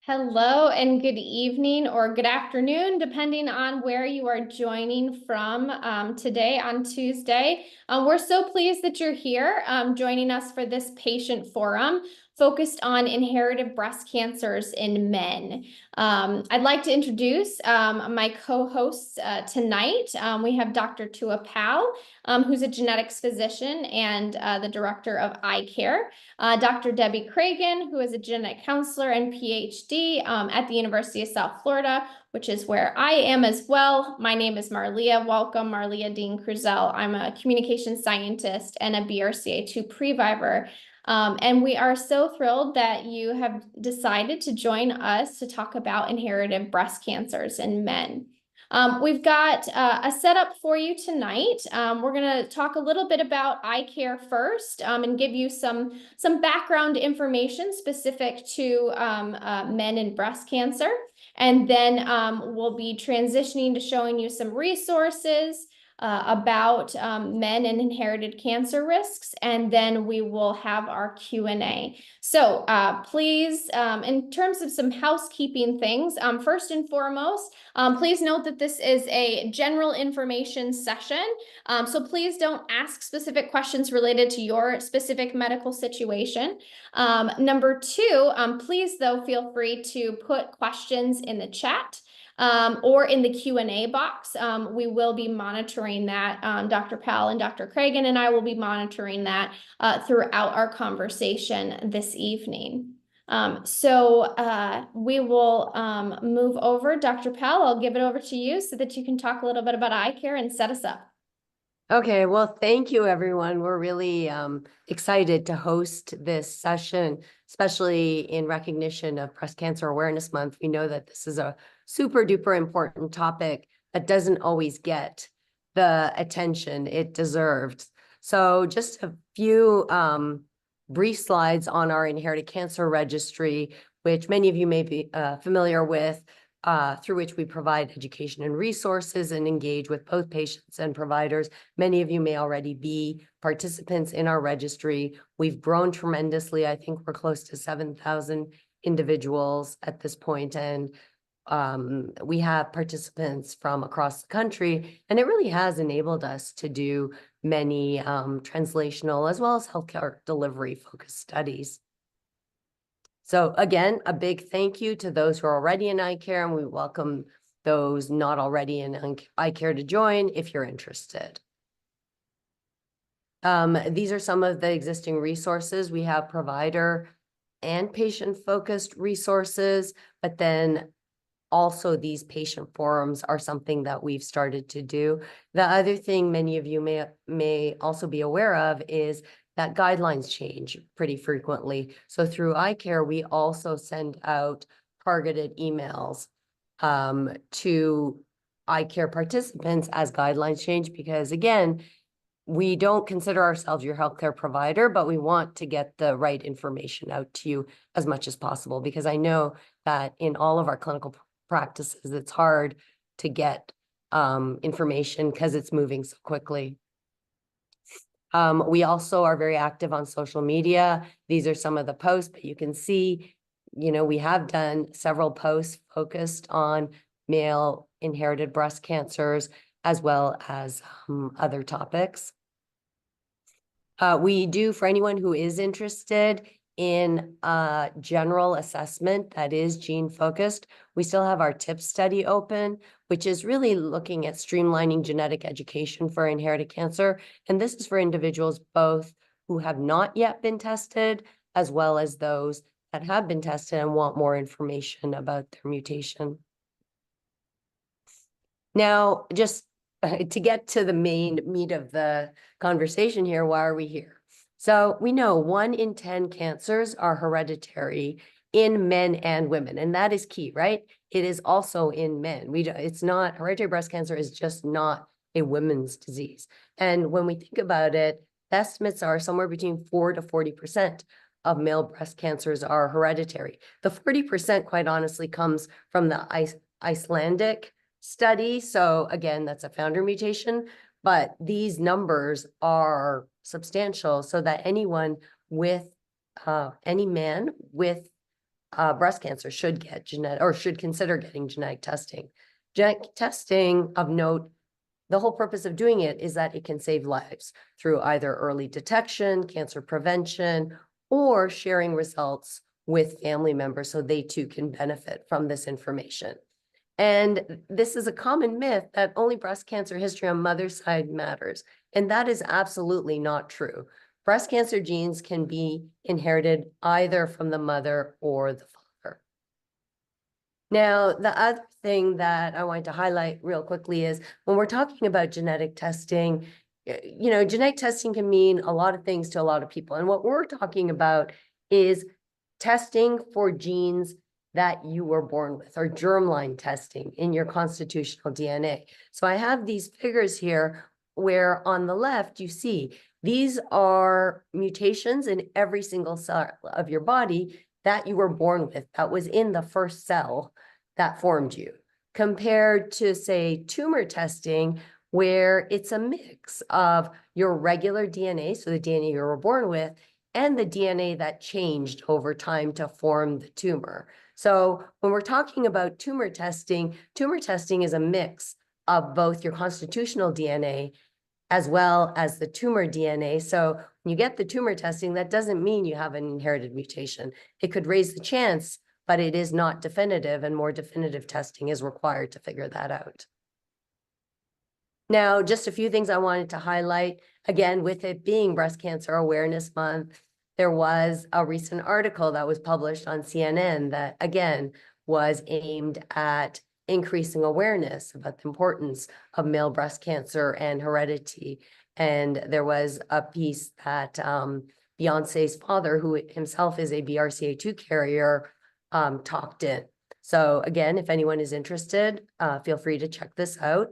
Hello and good evening or good afternoon, depending on where you are joining from today on Tuesday. We're so pleased that you're here joining us for this patient forum focused on inherited breast cancers in men. I'd like to introduce my co-hosts tonight. We have Dr. Tua Pal, who's a genetics physician and the director of ICARE. Dr. Debbie Cragen, who is a genetic counselor and PhD at the University of South Florida, which is where I am as well. My name is Marlia. Welcome, Marlia Dean Cruzel. I'm a communications scientist and a BRCA2 previvor. And we are so thrilled that you have decided to join us to talk about inherited breast cancers in men. We've got a setup for you tonight. We're going to talk a little bit about ICARE first and give you some background information specific to men and breast cancer. And then we'll be transitioning to showing you some resources about men and inherited cancer risks, and then we will have our Q&A. So please, in terms of some housekeeping things, first and foremost, please note that this is a general information session, so please don't ask specific questions related to your specific medical situation. Number two, please though feel free to put questions in the chat. Or in the Q&A box. We will be monitoring that. Dr. Powell and Dr. Cragen and I will be monitoring that throughout our conversation this evening. So we will move over. Dr. Powell, I'll give it over to you so that you can talk a little bit about ICARE and set us up. Okay, well, thank you, everyone. We're really excited to host this session, especially in recognition of Breast Cancer Awareness Month. We know that this is a super duper important topic that doesn't always get the attention it deserves. So just a few brief slides on our inherited cancer registry, which many of you may be familiar with, through which we provide education and resources and engage with both patients and providers. Many of you may already be participants in our registry. We've grown tremendously. I think we're close to 7,000 individuals at this point, and we have participants from across the country, and it really has enabled us to do many translational as well as healthcare delivery focused studies. So again, a big thank you to those who are already in ICARE, and we welcome those not already in ICARE to join if you're interested. These are some of the existing resources. We have provider and patient-focused resources, but then also these patient forums are something that we've started to do. The other thing many of you may also be aware of is that guidelines change pretty frequently. So through ICARE, we also send out targeted emails to ICARE participants as guidelines change, because again, we don't consider ourselves your healthcare provider, but we want to get the right information out to you as much as possible, because I know that in all of our clinical practices, it's hard to get information because it's moving so quickly. We also are very active on social media. These are some of the posts, but you can see, we have done several posts focused on male inherited breast cancers, as well as other topics. We do, for anyone who is interested in a general assessment that is gene focused, we still have our TIPS study open, which is really looking at streamlining genetic education for inherited cancer. And this is for individuals both who have not yet been tested, as well as those that have been tested and want more information about their mutation. Now, just to get to the main meat of the conversation here, why are we here? So we know 1 in 10 cancers are hereditary in men and women, and that is key, right? It is also in men. It's not, hereditary breast cancer is just not a women's disease. And when we think about it, estimates are somewhere between 4 to 40% of male breast cancers are hereditary. The 40%, quite honestly, comes from the Icelandic study. So again, that's a founder mutation, but these numbers are substantial, so that anyone with, any man with breast cancer should get genetic or should consider getting genetic testing. Genetic testing, of note, the whole purpose of doing it is that it can save lives through either early detection, cancer prevention, or sharing results with family members so they too can benefit from this information. And this is a common myth that only breast cancer history on mother's side matters. And that is absolutely not true. Breast cancer genes can be inherited either from the mother or the father. Now, the other thing that I wanted to highlight real quickly is when we're talking about genetic testing, genetic testing can mean a lot of things to a lot of people. And what we're talking about is testing for genes that you were born with, or germline testing in your constitutional DNA. So I have these figures here where on the left, you see these are mutations in every single cell of your body that you were born with, that was in the first cell that formed you, compared to, say, tumor testing, where it's a mix of your regular DNA, so the DNA you were born with, and the DNA that changed over time to form the tumor. So when we're talking about tumor testing is a mix of both your constitutional DNA as well as the tumor DNA. So when you get the tumor testing, that doesn't mean you have an inherited mutation. It could raise the chance, but it is not definitive, and more definitive testing is required to figure that out. Now, just a few things I wanted to highlight. Again, with it being Breast Cancer Awareness Month, there was a recent article that was published on CNN that, again, was aimed at increasing awareness about the importance of male breast cancer and heredity. And there was a piece that Beyonce's father, who himself is a BRCA2 carrier, talked in. So again, if anyone is interested, feel free to check this out.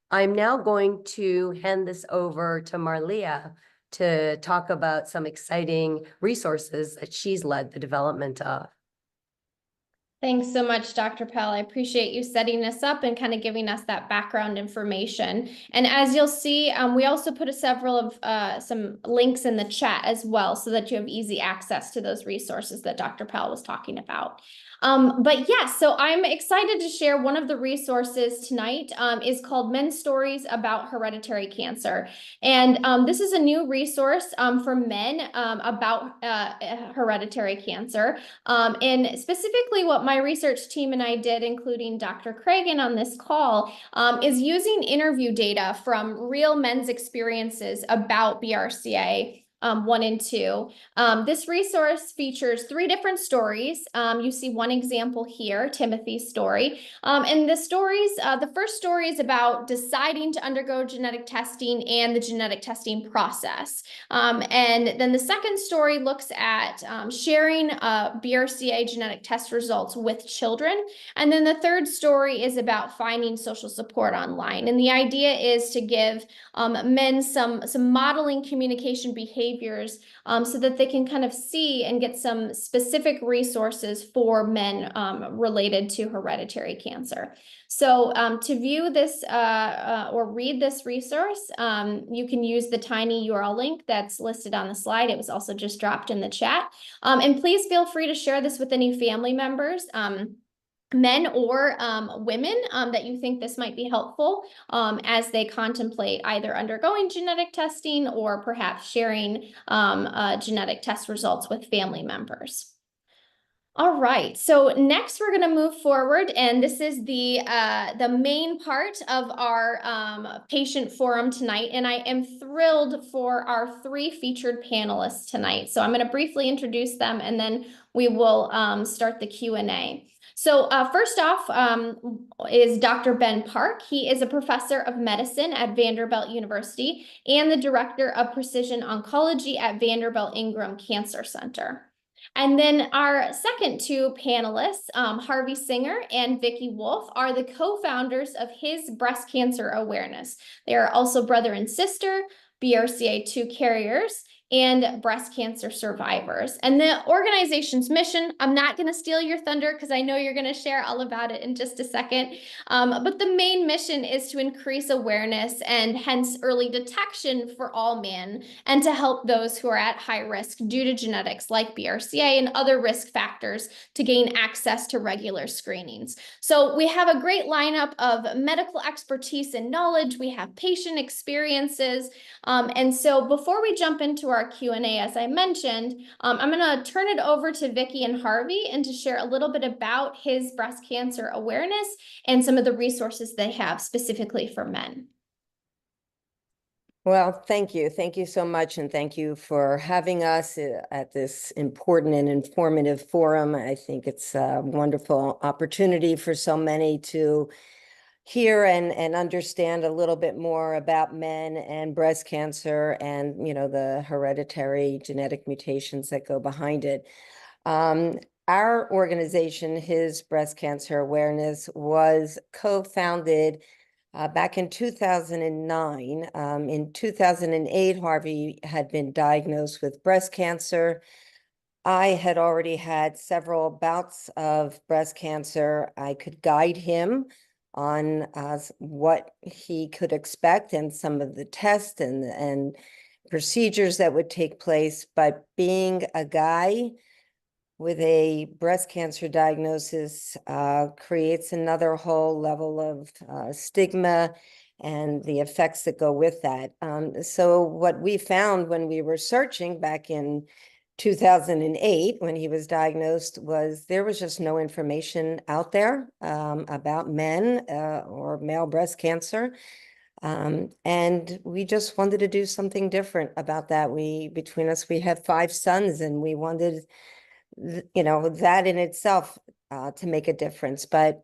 I'm now going to hand this over to Marlia to talk about some exciting resources that she's led the development of. Thanks so much, Dr. Pell. I appreciate you setting this up and kind of giving us that background information. And as you'll see, we also put several of some links in the chat as well, so that you have easy access to those resources that Dr. Pell was talking about. But yes, so I'm excited to share one of the resources tonight is called Men's Stories About Hereditary Cancer. And this is a new resource for men about hereditary cancer. And specifically what my research team and I did, including Dr. Cragen on this call, is using interview data from real men's experiences about BRCA 1 and 2. This resource features 3 different stories. You see one example here, Timothy's story. And the first story is about deciding to undergo genetic testing and the genetic testing process. And then the second story looks at sharing BRCA genetic test results with children. And then the third story is about finding social support online. And the idea is to give men some modeling communication behaviors so that they can kind of see and get some specific resources for men related to hereditary cancer. So to view this or read this resource, you can use the tiny URL link that's listed on the slide. It was also just dropped in the chat. And please feel free to share this with any family members, men or women that you think this might be helpful as they contemplate either undergoing genetic testing or perhaps sharing genetic test results with family members. All right, so next we're going to move forward, and this is the main part of our patient forum tonight, and I am thrilled for our 3 featured panelists tonight. So I'm going to briefly introduce them, and then we will start the Q&A. So first off is Dr. Ben Park. He is a professor of medicine at Vanderbilt University and the director of precision oncology at Vanderbilt-Ingram Cancer Center. And then our second 2 panelists, Harvey Singer and Vicki Wolf, are the co-founders of His Breast Cancer Awareness. They are also brother and sister, BRCA2 carriers, and breast cancer survivors. And the organization's mission, I'm not going to steal your thunder because I know you're going to share all about it in just a second. But the main mission is to increase awareness and hence early detection for all men, and to help those who are at high risk due to genetics like BRCA and other risk factors to gain access to regular screenings. So we have a great lineup of medical expertise and knowledge. We have patient experiences. And so before we jump into our Q&A, as I mentioned, I'm going to turn it over to Vicki and Harvey and to share a little bit about his breast cancer awareness and some of the resources they have specifically for men. Well, thank you. Thank you so much. And thank you for having us at this important and informative forum. I think it's a wonderful opportunity for so many to hear and understand a little bit more about men and breast cancer and, you know, the hereditary genetic mutations that go behind it. Our organization, His Breast Cancer Awareness, was co-founded back in 2009. In 2008, Harvey had been diagnosed with breast cancer. I had already had several bouts of breast cancer. I could guide him on what he could expect and some of the tests and procedures that would take place. But being a guy with a breast cancer diagnosis creates another whole level of stigma and the effects that go with that. So what we found when we were searching back in 2008, when he was diagnosed, was there was just no information out there about men or male breast cancer. And we just wanted to do something different about that. Between us, we have 5 sons, and we wanted, you know, that in itself to make a difference. But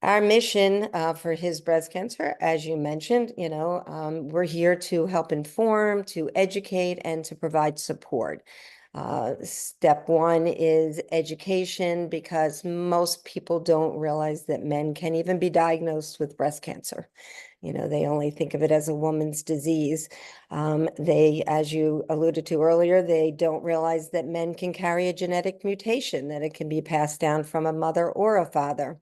our mission for His Breast Cancer, as you mentioned, you know, we're here to help inform, to educate, and to provide support. Step 1 is education, because most people don't realize that men can even be diagnosed with breast cancer. You know, they only think of it as a woman's disease. They, as you alluded to earlier, they don't realize that men can carry a genetic mutation, that it can be passed down from a mother or a father.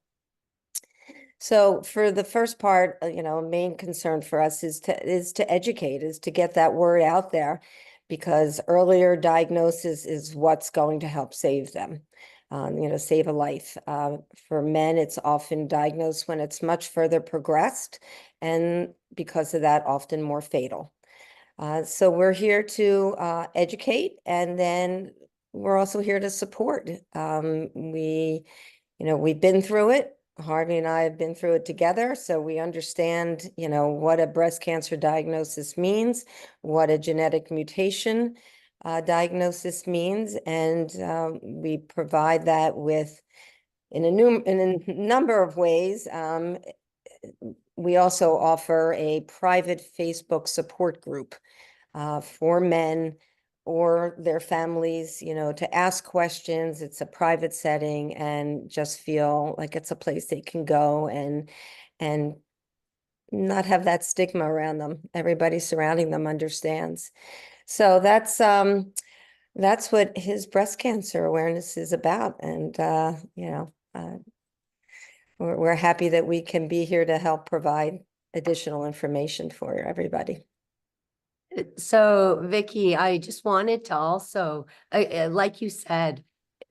So for the first part, you know, main concern for us is to educate, is to get that word out there, because earlier diagnosis is what's going to help save them, you know, save a life. For men, it's often diagnosed when it's much further progressed, and because of that, often more fatal. So we're here to educate, and then we're also here to support. You know, we've been through it. Harvey and I have been through it together, so we understand, you know, what a breast cancer diagnosis means, what a genetic mutation diagnosis means, and we provide that with in a number of ways. We also offer a private Facebook support group for men or their families, you know, to ask questions. It's a private setting, and just feel like it's a place they can go and not have that stigma around them. Everybody surrounding them understands. So that's what His Breast Cancer Awareness is about. And you know, we're happy that we can be here to help provide additional information for everybody. So, Vicki, I just wanted to also, like you said,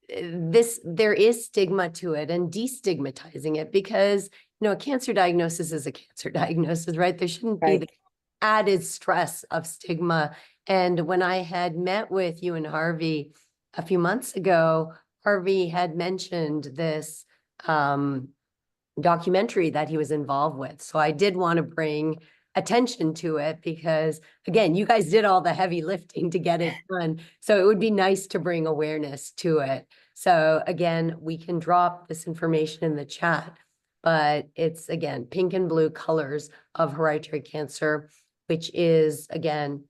there is stigma to it, and destigmatizing it, because, you know, a cancer diagnosis is a cancer diagnosis, right? There shouldn't be the added stress of stigma. And when I had met with you and Harvey a few months ago, Harvey had mentioned this documentary that he was involved with. So I did want to bring attention to it, because again, you guys did all the heavy lifting to get it done. So it would be nice to bring awareness to it. So again, we can drop this information in the chat, but it's again, pink and blue colors of hereditary cancer, which is again,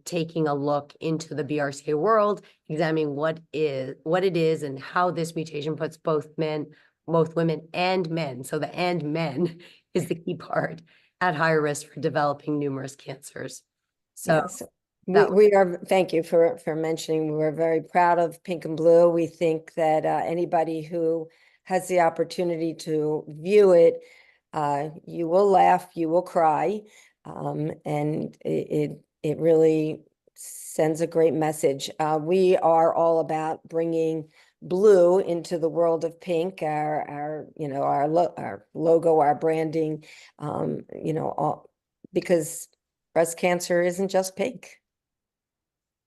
taking a look into the BRCA world, examining what it is and how this mutation puts both women and men. So the and men is the key part, at higher risk for developing numerous cancers. So Yes. We are, thank you for mentioning, we're very proud of Pink and Blue. We think that anybody who has the opportunity to view it, you will laugh, you will cry, and it really sends a great message. We are all about bringing blue into the world of pink, our logo, our branding, because breast cancer isn't just pink.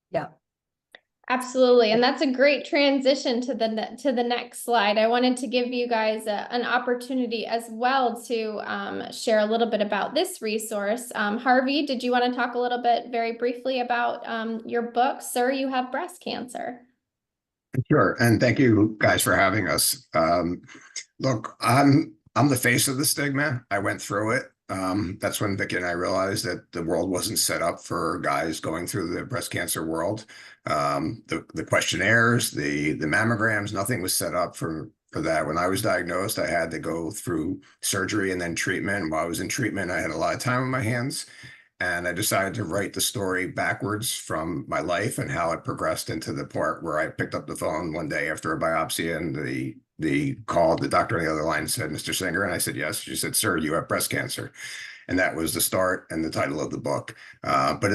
Yeah. Absolutely. And that's a great transition to the next slide. I wanted to give you guys an opportunity as well to share a little bit about this resource. Harvey, did you want to talk a little bit very briefly about your book, Sir, You Have Breast Cancer? Sure. And thank you guys for having us. Look, I'm the face of the stigma. I went through it. That's when Vicki and I realized that the world wasn't set up for guys going through the breast cancer world. The questionnaires, the mammograms, nothing was set up for that. When I was diagnosed, I had to go through surgery and then treatment. While I was in treatment, I had a lot of time on my hands. And I decided to write the story backwards from my life and how it progressed into the part where I picked up the phone one day after a biopsy, and the doctor on the other line said, "Mr. Singer," and I said, "Yes." She said, "Sir, you have breast cancer." And that was the start and the title of the book. But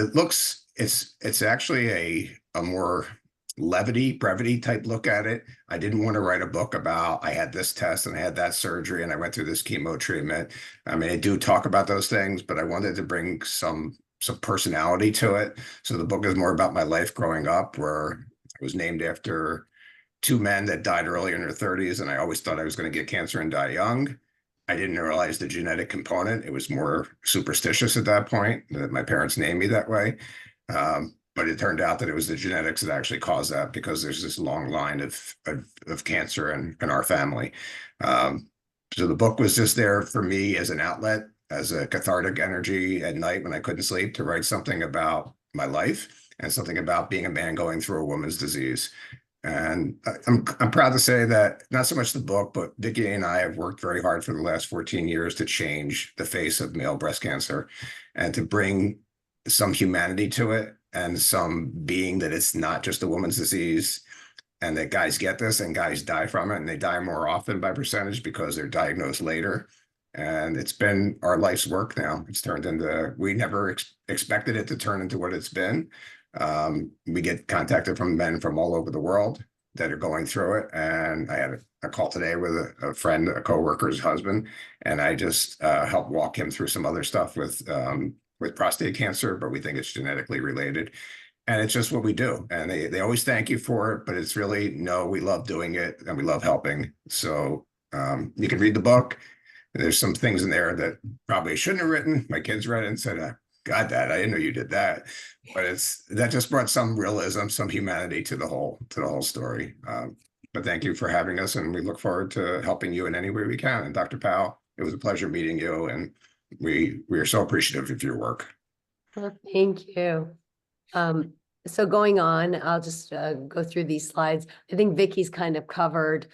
it's actually a more brevity type look at it. I didn't want to write a book about I had this test and I had that surgery and I went through this chemo treatment. I mean, I do talk about those things, but I wanted to bring some personality to it. So the book is more about my life growing up, where I was named after two men that died early in their 30s, and I always thought I was going to get cancer and die young. I didn't realize the genetic component. It was more superstitious at that point that my parents named me that way. But it turned out that it was the genetics that actually caused that, because there's this long line of cancer in our family. So the book was just there for me as an outlet, as a cathartic energy at night when I couldn't sleep, to write something about my life and something about being a man going through a woman's disease. And I'm proud to say that not so much the book, but Vicki and I have worked very hard for the last 14 years to change the face of male breast cancer and to bring some humanity to it, and some being that it's not just a woman's disease, and that guys get this and guys die from it, and they die more often by percentage because they're diagnosed later. And it's been our life's work now. It's turned into, we never expected it to turn into what it's been. We get contacted from men from all over the world that are going through it. And I had a call today with a friend, a coworker's husband, and I just helped walk him through some other stuff with prostate cancer, but we think it's genetically related. And it's just what we do. And they always thank you for it, but it's really, no, we love doing it and we love helping. So you can read the book. There's some things in there that probably shouldn't have written. My kids read it and said, "God, Dad, I didn't know you did that." But that just brought some realism, some humanity to the whole story. But thank you for having us, and we look forward to helping you in any way we can. And Dr. Powell, it was a pleasure meeting you, and we are so appreciative of your work. Well, thank you. So going on, I'll just go through these slides. I think Vicki's kind of covered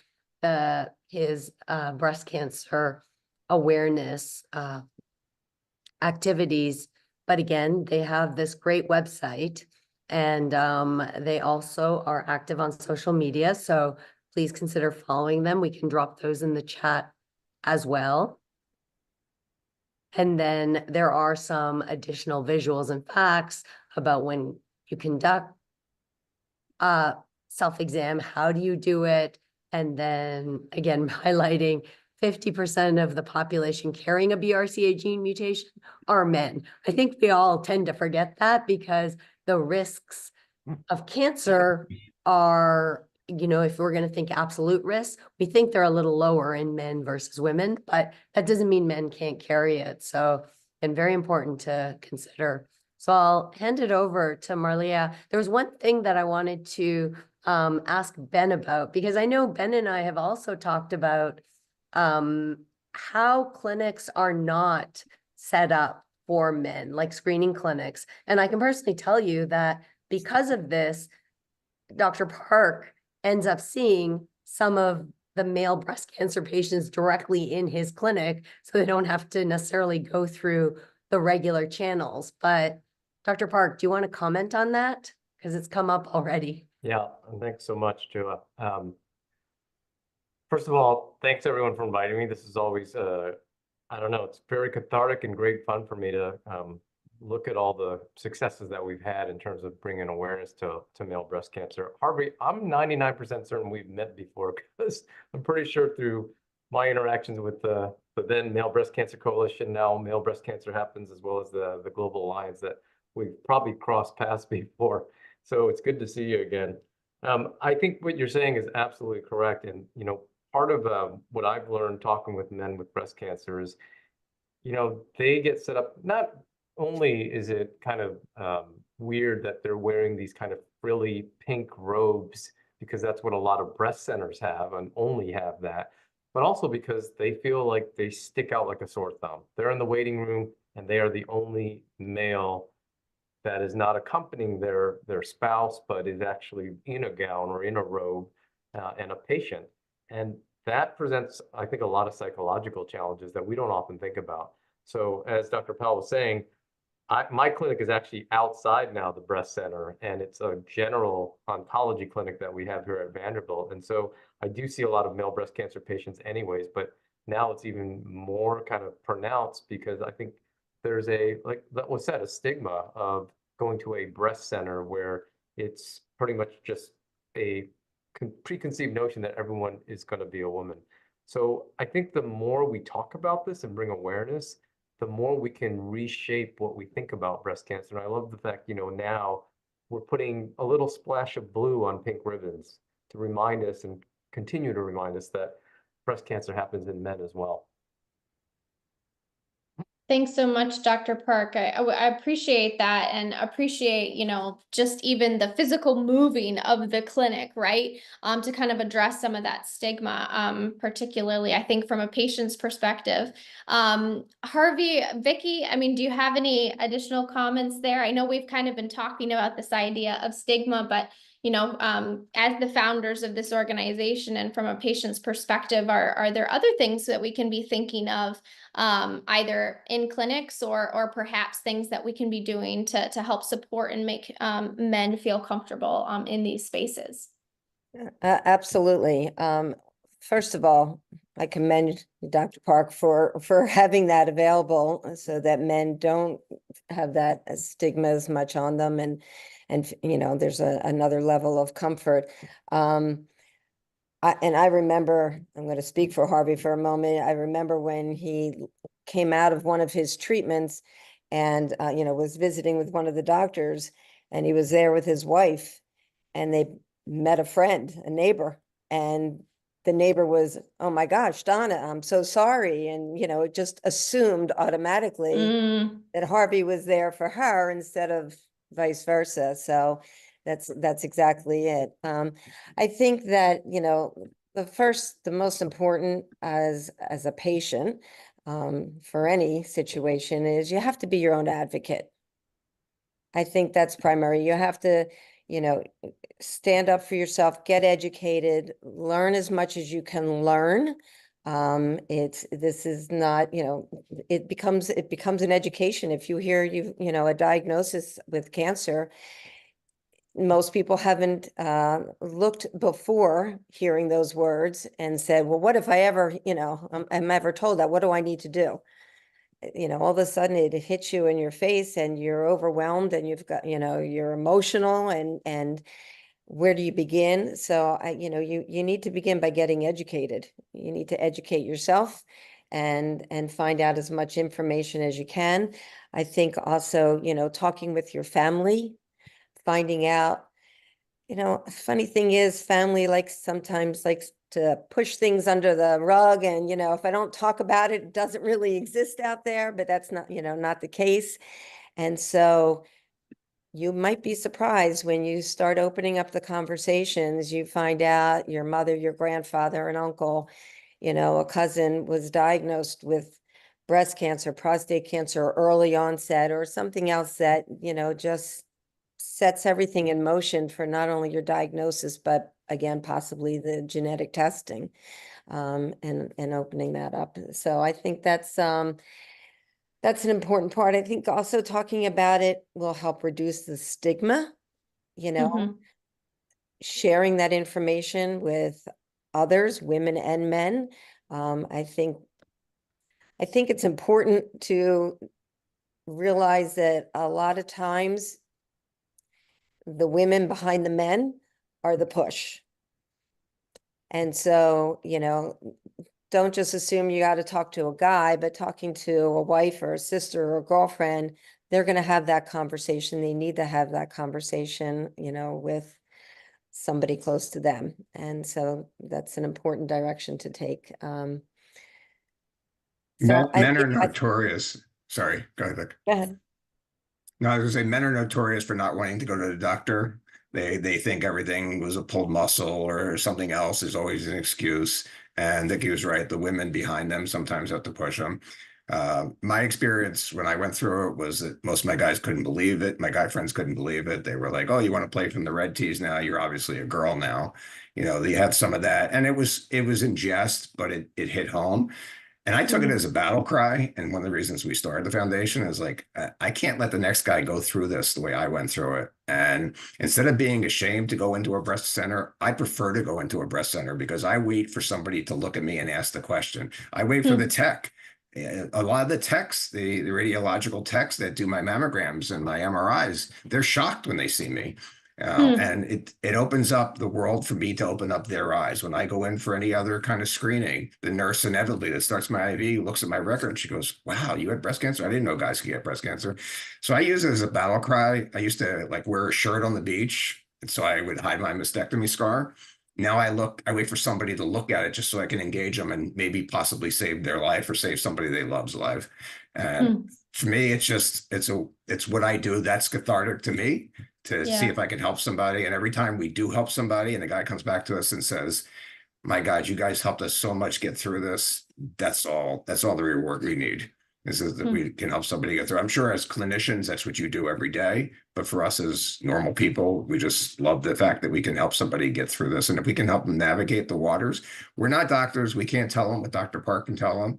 his breast cancer awareness activities, but again, they have this great website, and they also are active on social media. So please consider following them. We can drop those in the chat as well. And then there are some additional visuals and facts about when you conduct self-exam, how do you do it? And then again, highlighting 50% of the population carrying a BRCA gene mutation are men. I think we all tend to forget that, because the risks of cancer are, if we're going to think absolute risks, we think they're a little lower in men versus women, but that doesn't mean men can't carry it. So, and very important to consider. So I'll hand it over to Marlia. There was one thing that I wanted to ask Ben about, because I know Ben and I have also talked about how clinics are not set up for men, like screening clinics. And I can personally tell you that because of this, Dr. Park ends up seeing some of the male breast cancer patients directly in his clinic, so they don't have to necessarily go through the regular channels. But Dr. Park, do you want to comment on that? Because it's come up already. Yeah, and thanks so much, Jua. First of all, thanks everyone for inviting me. This is always, I don't know, it's very cathartic and great fun for me to look at all the successes that we've had in terms of bringing awareness to male breast cancer. Harvey, I'm 99% certain we've met before because I'm pretty sure through my interactions with the then Male Breast Cancer Coalition, now Male Breast Cancer Happens, as well as the Global Alliance, that we've probably crossed paths before. So it's good to see you again. I think what you're saying is absolutely correct. And, you know, part of what I've learned talking with men with breast cancer is, you know, they get set up, not only is it kind of weird that they're wearing these kind of frilly pink robes, because that's what a lot of breast centers have and only have that, but also because they feel like they stick out like a sore thumb. They're in the waiting room and they are the only male that is not accompanying their spouse, but is actually in a gown or in a robe and a patient. And that presents, I think, a lot of psychological challenges that we don't often think about. So as Dr. Powell was saying, my clinic is actually outside now the breast center, and it's a general oncology clinic that we have here at Vanderbilt. And so I do see a lot of male breast cancer patients anyways, but now it's even more kind of pronounced because I think there's like that was said, a stigma of going to a breast center where it's pretty much just a preconceived notion that everyone is going to be a woman. So I think the more we talk about this and bring awareness, the more we can reshape what we think about breast cancer. And I love the fact, you know, now we're putting a little splash of blue on pink ribbons to remind us and continue to remind us that breast cancer happens in men as well. Thanks so much, Dr. Park. I appreciate that and appreciate, you know, just even the physical moving of the clinic, right? To kind of address some of that stigma, particularly, I think, from a patient's perspective. Harvey, Vicky, I mean, do you have any additional comments there? I know we've kind of been talking about this idea of stigma, but you know, as the founders of this organization and from a patient's perspective, are there other things that we can be thinking of, either in clinics or perhaps things that we can be doing to help support and make men feel comfortable in these spaces? Absolutely. First of all, I commend Dr. Park for having that available so that men don't have that stigma as much on them, and you know, there's another level of comfort. And I remember, I'm going to speak for Harvey for a moment. I remember when he came out of one of his treatments and, you know, was visiting with one of the doctors, and he was there with his wife, and they met a friend, a neighbor, and the neighbor was, "Oh my gosh, Donna, I'm so sorry." And, you know, it just assumed automatically that Harvey was there for her instead of vice versa. So that's exactly it. I think that, you know, the most important as a patient, for any situation is you have to be your own advocate. I think that's primary. You have to, you know, stand up for yourself, get educated, learn as much as you can learn. This is not, you know, it becomes an education. If you hear you know, a diagnosis with cancer, most people haven't looked before hearing those words and said, well, what if I ever, you know, I'm ever told that, what do I need to do? You know, all of a sudden it hits you in your face and you're overwhelmed and you've got, you know, you're emotional and where do you begin? So you know, you need to begin by getting educated. You need to educate yourself and find out as much information as you can. I think also, you know, talking with your family, finding out, you know, funny thing is family sometimes likes to push things under the rug, and, you know, if I don't talk about it, it doesn't really exist out there, but that's not, you know, not the case. And so you might be surprised when you start opening up the conversations, you find out your mother, your grandfather, an uncle, you know, a cousin was diagnosed with breast cancer, prostate cancer, early onset, or something else that, you know, just sets everything in motion for not only your diagnosis, but again, possibly the genetic testing, and opening that up. So I think that's, That's an important part. I think also talking about it will help reduce the stigma, you know, Mhm. sharing that information with others, women and men. I think it's important to realize that a lot of times the women behind the men are the push. And so, don't just assume you got to talk to a guy, but talking to a wife or a sister or a girlfriend, they're going to have that conversation. They need to have that conversation, with somebody close to them. And so that's an important direction to take. So I Men are think notorious. Sorry, go ahead, Vic. go ahead. No, I was gonna say men are notorious for not wanting to go to the doctor. They think everything was a pulled muscle or something else. There's always an excuse. And Vicky was right. The women behind them sometimes have to push them. My experience when I went through it was that most of my guys couldn't believe it. My guy friends couldn't believe it. They were like, "Oh, you want to play from the red tees now? You're obviously a girl now." They had some of that, and it was in jest, but it hit home. And I took it as a battle cry. And one of the reasons we started the foundation is like, I can't let the next guy go through this the way I went through it. And instead of being ashamed to go into a breast center, I prefer to go into a breast center because I wait for somebody to look at me and ask the question. I wait for the tech. A lot of the techs, the radiological techs that do my mammograms and my MRIs, they're shocked when they see me. And it opens up the world for me to open up their eyes. When I go in for any other kind of screening, the nurse inevitably that starts my IV looks at my record and she goes, "Wow, you had breast cancer? I didn't know guys could get breast cancer." So I use it as a battle cry. I used to like wear a shirt on the beach, and so I would hide my mastectomy scar. Now I wait for somebody to look at it just so I can engage them and maybe possibly save their life or save somebody they love's life. And for me, it's what I do. That's cathartic to me to see Yeah. if I can help somebody. And every time we do help somebody and the guy comes back to us and says, "My God, you guys helped us so much get through this." That's all the reward we need. This is that we can help somebody get through. I'm sure as clinicians, that's what you do every day. But for us as normal people, we just love the fact that we can help somebody get through this. And if we can help them navigate the waters, we're not doctors. We can't tell them what Dr. Park can tell them.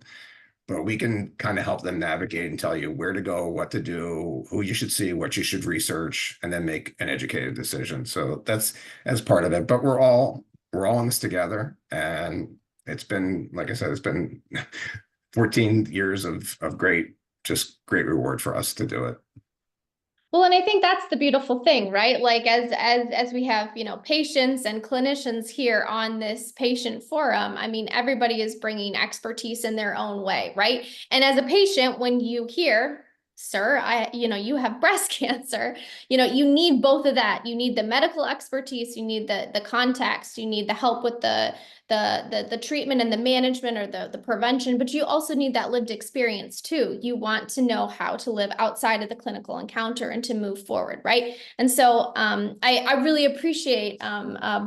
But we can kind of help them navigate and tell you where to go, what to do, who you should see, what you should research, and then make an educated decision. So that's part of it. But we're all in this together. And it's been, like I said, it's been 14 years of great reward for us to do it. Well, and I think that's the beautiful thing, right? Like as we have, patients and clinicians here on this patient forum, I mean, everybody is bringing expertise in their own way, right? And as a patient, when you hear, "Sir, you have breast cancer," you need both of that. You need the medical expertise, you need the context, you need the help with the treatment and the management or the prevention, but you also need that lived experience too. You want to know how to live outside of the clinical encounter and to move forward, right? And so I really appreciate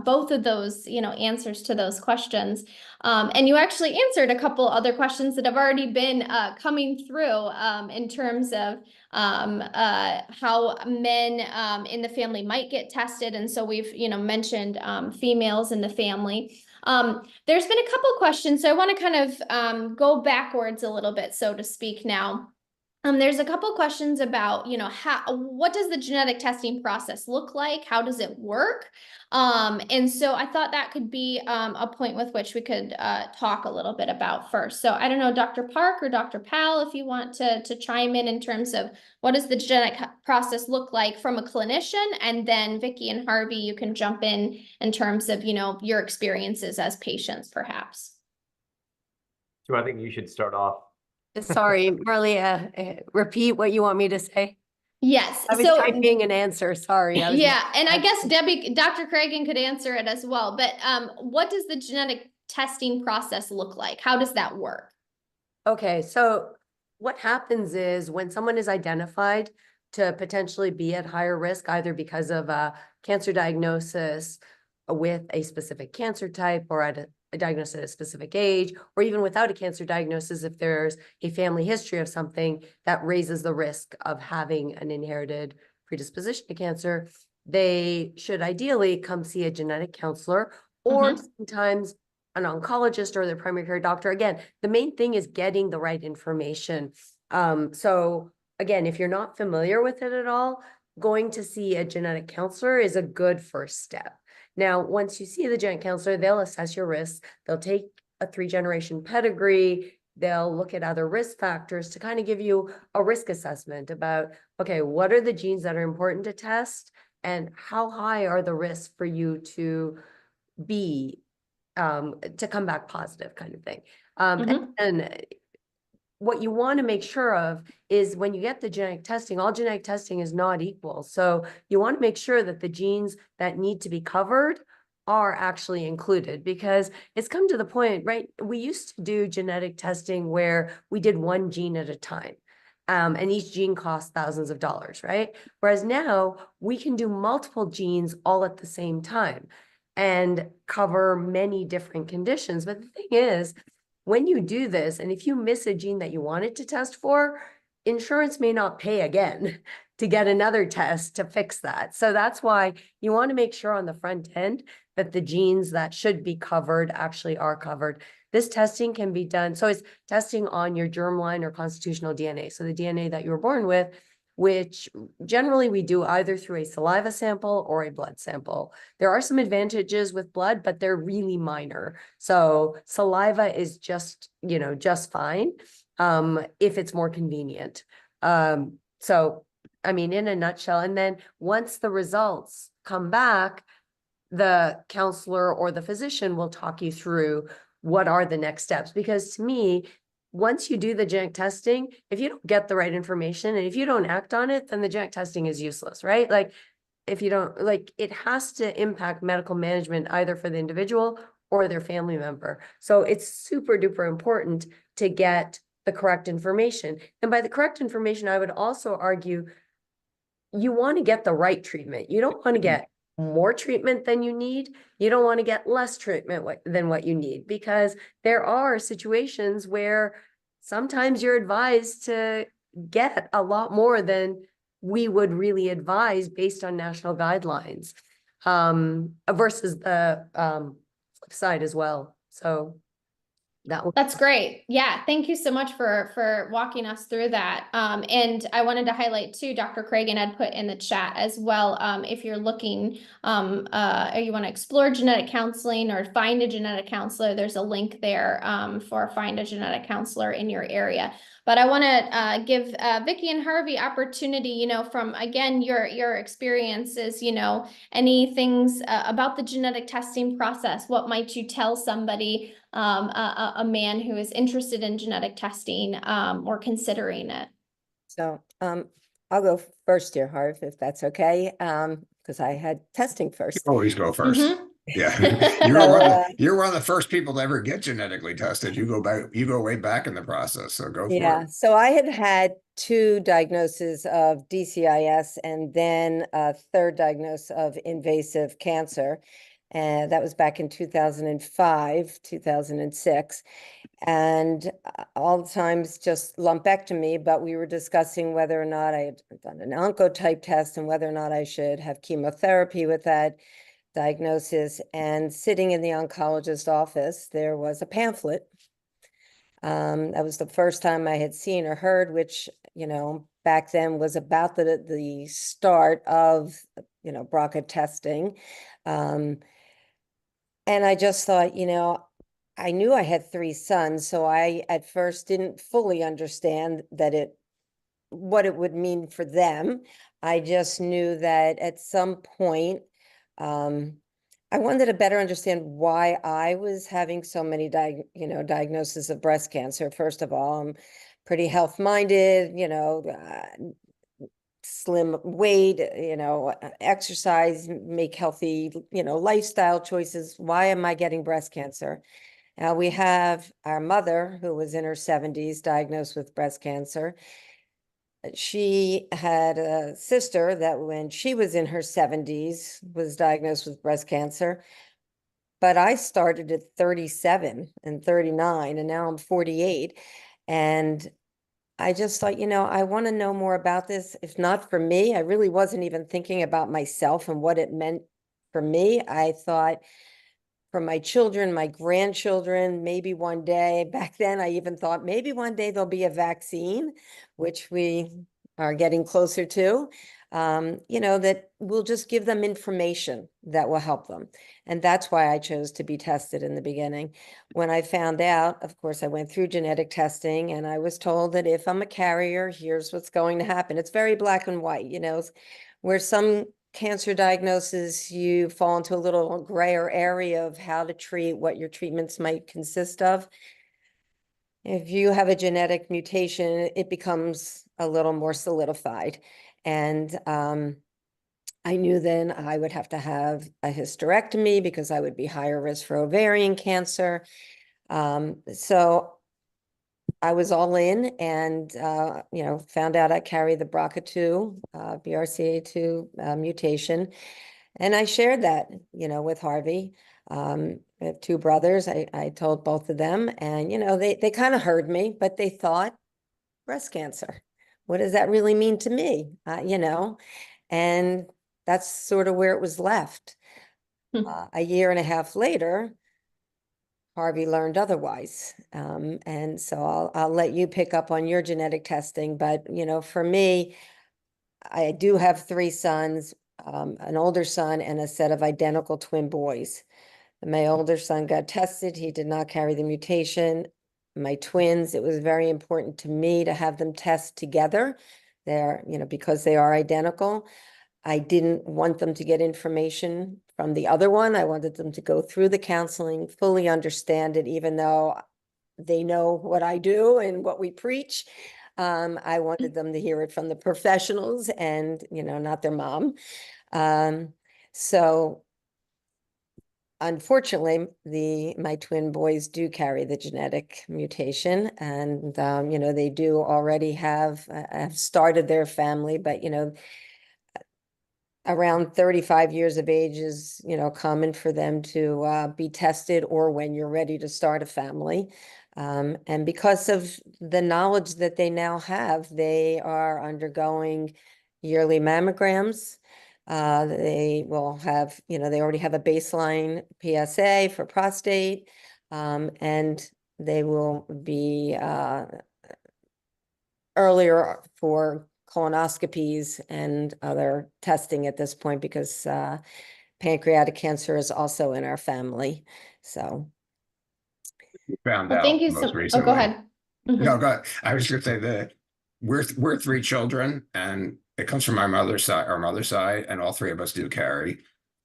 both of those, answers to those questions. And you actually answered a couple other questions that have already been coming through in terms of how men in the family might get tested. And so we've, mentioned females in the family. There's been a couple questions, so I want to kind of go backwards a little bit, so to speak now. There's a couple questions about, what does the genetic testing process look like? How does it work? And so I thought that could be a point with which we could talk a little bit about first. So I don't know, Dr. Park or Dr. Powell, if you want to chime in terms of what does the genetic process look like from a clinician, and then Vicki and Harvey, you can jump in terms of, your experiences as patients, perhaps. So I think you should start off. Sorry, Marlia, repeat what you want me to say. Yes. I was typing an answer. Sorry. Yeah, and I guess Dr. Cragen could answer it as well. But what does the genetic testing process look like? How does that work? Okay, so what happens is when someone is identified to potentially be at higher risk, either because of a cancer diagnosis with a specific cancer type or at a diagnosis at a specific age, or even without a cancer diagnosis, if there's a family history of something that raises the risk of having an inherited predisposition to cancer, they should ideally come see a genetic counselor or sometimes an oncologist or their primary care doctor. Again, the main thing is getting the right information So again, if you're not familiar with it at all, going to see a genetic counselor is a good first step. Now, once you see the genetic counselor, they'll assess your risks. They'll take a 3-generation pedigree. They'll look at other risk factors to kind of give you a risk assessment about, okay, what are the genes that are important to test and how high are the risks for you to be, to come back positive kind of thing. And what you want to make sure of is when you get the genetic testing, all genetic testing is not equal. So you want to make sure that the genes that need to be covered are actually included, because it's come to the point, right? We used to do genetic testing where we did one gene at a time. And each gene costs thousands of dollars, right? Whereas now we can do multiple genes all at the same time and cover many different conditions. But the thing is, when you do this, and if you miss a gene that you wanted to test for, insurance may not pay again to get another test to fix that. So that's why you want to make sure on the front end that the genes that should be covered actually are covered. This testing can be done. So it's testing on your germline or constitutional DNA. So the DNA that you were born with, which generally we do either through a saliva sample or a blood sample. There are some advantages with blood, but they're really minor. So saliva is just, just fine if it's more convenient. So, I mean, in a nutshell, and then once the results come back, the counselor or the physician will talk you through what are the next steps. Because to me, once you do the genetic testing, if you don't get the right information and if you don't act on it, then the genetic testing is useless, right? Like if you don't, like it has to impact medical management either for the individual or their family member. So it's super duper important to get the correct information. And by the correct information, I would also argue you want to get the right treatment. You don't want to get more treatment than you need. You don't want to get less treatment than what you need, because there are situations where sometimes you're advised to get a lot more than we would really advise based on national guidelines, versus the flip side as well. So that's great. Yeah, thank you so much for walking us through that. And I wanted to highlight too, Dr. Cragen had put in the chat as well. If you're looking, or you want to explore genetic counseling or find a genetic counselor, there's a link there for find a genetic counselor in your area. But I want to give Vicki and Harvey opportunity, from again your experiences, any things about the genetic testing process. What might you tell somebody, a man who is interested in genetic testing or considering it? So I'll go first here, Harv, if that's okay, because I had testing first. Always go first. Yeah. You're one of the first people to ever get genetically tested. You go way back in the process. So go for it. So I had 2 diagnoses of DCIS and then a 3rd diagnosis of invasive cancer. And that was back in 2005, 2006. And all the times just lumpectomy, but we were discussing whether or not I had done an oncotype test and whether or not I should have chemotherapy with that diagnosis. And sitting in the oncologist's office, there was a pamphlet. That was the first time I had seen or heard, which, back then was about the start of, BRCA testing. And I just thought, I knew I had 3 sons, so I at first didn't fully understand what it would mean for them. I just knew that at some point, I wanted to better understand why I was having so many diagnoses of breast cancer. First of all, I'm pretty health-minded, slim weight, exercise, make healthy, lifestyle choices. Why am I getting breast cancer? Now we have our mother, who was in her 70s, diagnosed with breast cancer. She had a sister that when she was in her 70s was diagnosed with breast cancer. But I started at 37 and 39, and now I'm 48. And I just thought, I want to know more about this. If not for me, I really wasn't even thinking about myself and what it meant for me. I thought for my children, my grandchildren, maybe one day. Back then, I even thought maybe one day there'll be a vaccine, which we are getting closer to, that will just give them information that will help them. And that's why I chose to be tested in the beginning. When I found out, of course, I went through genetic testing and I was told that if I'm a carrier, here's what's going to happen. It's very black and white, where some cancer diagnosis, you fall into a little grayer area of how to treat, what your treatments might consist of. If you have a genetic mutation, it becomes a little more solidified. And I knew then I would have to have a hysterectomy because I would be higher risk for ovarian cancer. So I was all in and, found out I carry the BRCA2, BRCA2 mutation. And I shared that, with Harvey. I have two brothers. I told both of them and, they kind of heard me, but they thought breast cancer. What does that really mean to me? And that's sort of where it was left. A year and a half later, Harvey learned otherwise. And so I'll let you pick up on your genetic testing. But, for me, I do have three sons, an older son and a set of identical twin boys. My older son got tested. He did not carry the mutation. My twins, it was very important to me to have them test together. They're, because they are identical. I didn't want them to get information from the other one. I wanted them to go through the counseling, fully understand it, even though they know what I do and what we preach. I wanted them to hear it from the professionals and, not their mom. So unfortunately, my twin boys do carry the genetic mutation and, they do already have started their family, but, around 35 years of age is, common for them to be tested or when you're ready to start a family. And because of the knowledge that they now have, they are undergoing yearly mammograms. They will have, they already have a baseline PSA for prostate, and they will be earlier for colonoscopies and other testing at this point because pancreatic cancer is also in our family. So Found Well, out thank you most so. recently. Oh, go ahead. No, go ahead. I was going to say that we're three children, and it comes from our mother's side, and all three of us do carry.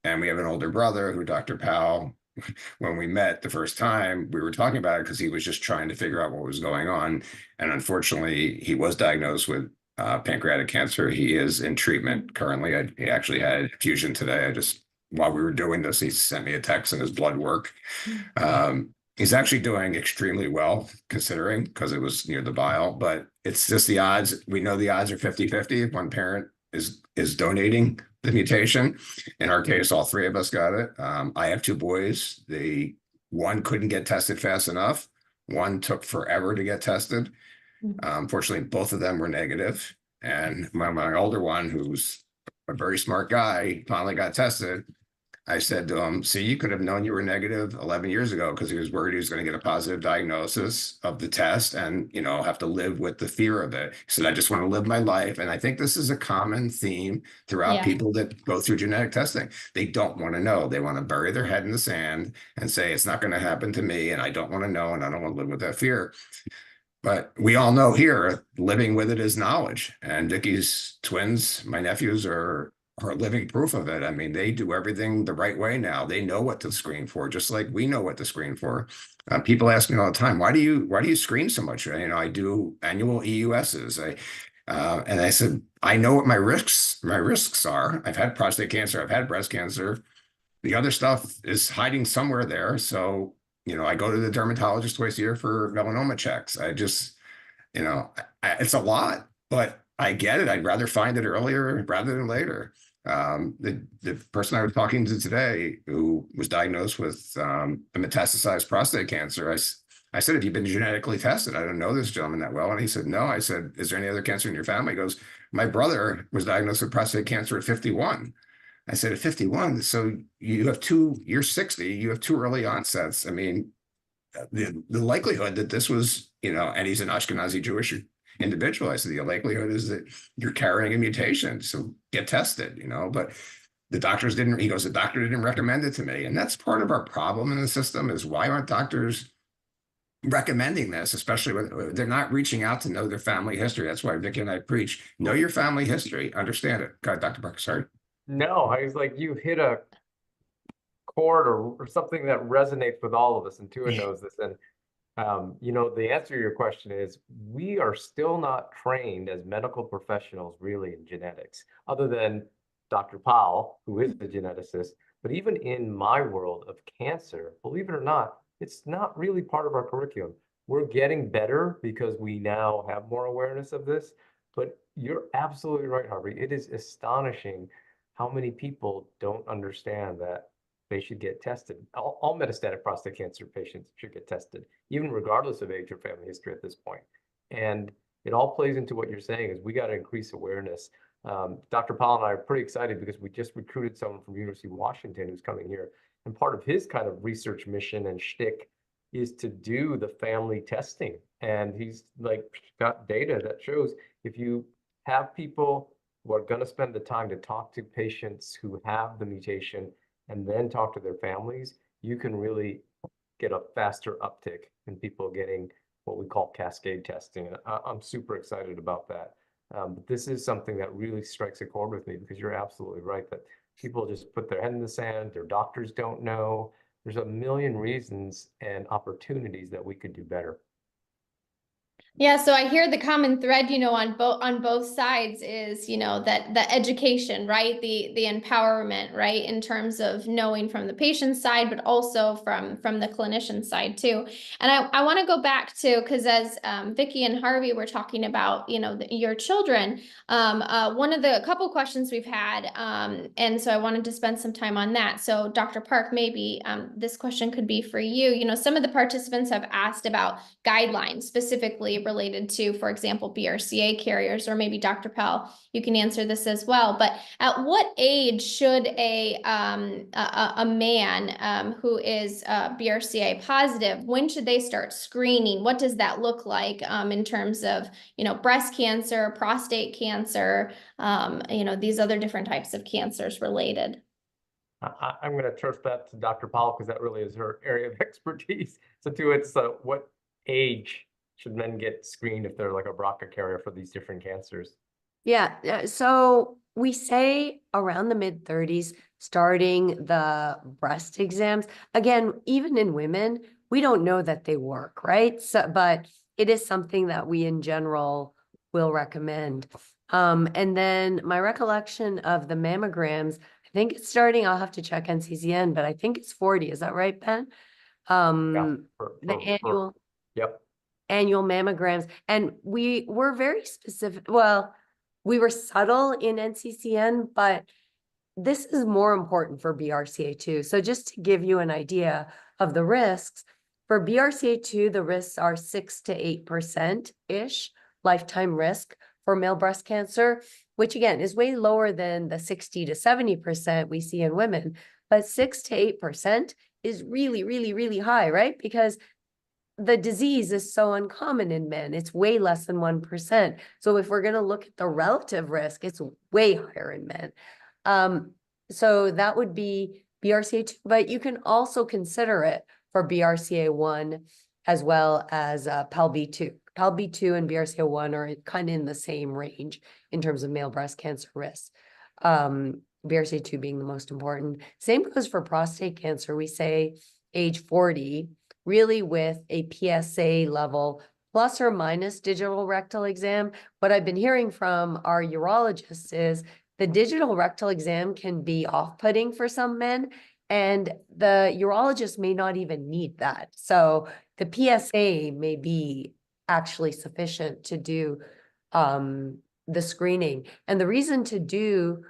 And we have an older brother who Dr. Powell, when we met the first time, we were talking about it because he was just trying to figure out what was going on. And unfortunately, he was diagnosed with pancreatic cancer. He is in treatment currently. He actually had a fusion today. While we were doing this, he sent me a text and his blood work. He's actually doing extremely well considering because it was near the bile, but it's just the odds. We know the odds are 50-50 if one parent is donating the mutation. In our case, all three of us got it. I have two boys. One couldn't get tested fast enough. One took forever to get tested. Fortunately, both of them were negative. And my older one, who's a very smart guy, finally got tested. I said to him, see, you could have known you were negative 11 years ago because he was worried he was going to get a positive diagnosis of the test and, have to live with the fear of it. He said, I just want to live my life. And I think this is a common theme throughout people that go through genetic testing. They don't want to know. They want to bury their head in the sand and say, it's not going to happen to me. And I don't want to know. And I don't want to live with that fear. But we all know here, living with it is knowledge. And Vicky's twins, my nephews, are living proof of it. I mean, they do everything the right way now. They know what to screen for, just like we know what to screen for. People ask me all the time, why do you screen so much? I do annual EUSs. And I said, I know what my risks are. I've had prostate cancer. I've had breast cancer. The other stuff is hiding somewhere there. So, I go to the dermatologist twice a year for melanoma checks. I just, it's a lot, but I get it. I'd rather find it earlier rather than later. The person I was talking to today who was diagnosed with a metastasized prostate cancer, I said, have you been genetically tested? I don't know this gentleman that well. And he said, no. I said, is there any other cancer in your family? He goes, my brother was diagnosed with prostate cancer at 51. I said, at 51, so you're 60, you have two early onsets. I mean, the likelihood that this was, and he's an Ashkenazi Jewish individual. I said, the likelihood is that you're carrying a mutation. So get tested, but the doctor didn't recommend it to me. And that's part of our problem in the system is why aren't doctors recommending this, especially when they're not reaching out to know their family history. That's why Vicky and I preach, know your family history, understand it. God, Dr. Parker, sorry. No, I was like, you hit a chord or something that resonates with all of us, and Tua knows this. And the answer to your question is we are still not trained as medical professionals really in genetics, other than Dr. Powell, who is the geneticist. But even in my world of cancer, believe it or not, it's not really part of our curriculum. We're getting better because we now have more awareness of this. But you're absolutely right, Harvey. It is astonishing how many people don't understand that they should get tested. All metastatic prostate cancer patients should get tested, even regardless of age or family history at this point. And it all plays into what you're saying is we got to increase awareness. Dr. Powell and I are pretty excited because we just recruited someone from University of Washington who's coming here. And part of his kind of research mission and shtick is to do the family testing. And he's got data that shows if you have people who are going to spend the time to talk to patients who have the mutation and then talk to their families, you can really get a faster uptick in people getting what we call cascade testing. And I'm super excited about that. But this is something that really strikes a chord with me because you're absolutely right that people just put their head in the sand, their doctors don't know. There's a million reasons and opportunities that we could do better. Yeah, so I hear the common thread, on both sides is, that the education, right? The empowerment, right? In terms of knowing from the patient side, but also from the clinician side too. And I want to go back to, because as Vicky and Harvey were talking about, your children, a couple questions we've had, and so I wanted to spend some time on that. So Dr. Park, maybe this question could be for you. Some of the participants have asked about guidelines specifically related to, for example, BRCA carriers, or maybe Dr. Powell, you can answer this as well. But at what age should a man who is BRCA positive, when should they start screening? What does that look like in terms of, breast cancer, prostate cancer, these other different types of cancers related? I'm going to trust that to Dr. Powell because that really is her area of expertise. So it's what age should men get screened if they're like a BRCA carrier for these different cancers? Yeah. So we say around the mid-30s, starting the breast exams. Again, even in women, we don't know that they work, right? So, but it is something that we in general will recommend. And then my recollection of the mammograms, I think it's starting, I'll have to check NCCN, but I think it's 40. Is that right, Ben? Annual. Yep. Annual mammograms. And we were very specific. Well, we were subtle in NCCN, but this is more important for BRCA2. So just to give you an idea of the risks, for BRCA2, the risks are 6 to 8%-ish lifetime risk for male breast cancer, which again is way lower than the 60 to 70% we see in women. But 6 to 8% is really, really, really high, right? Because the disease is so uncommon in men. It's way less than 1%. So if we're going to look at the relative risk, it's way higher in men. So that would be BRCA2, but you can also consider it for BRCA1 as well as PALB2. PALB2 and BRCA1 are kind of in the same range in terms of male breast cancer risk. BRCA2 being the most important. Same goes for prostate cancer. We say age 40, really with a PSA level plus or minus digital rectal exam. What I've been hearing from our urologists is the digital rectal exam can be off-putting for some men, and the urologist may not even need that. So the PSA may be actually sufficient to do the screening. And the reason to do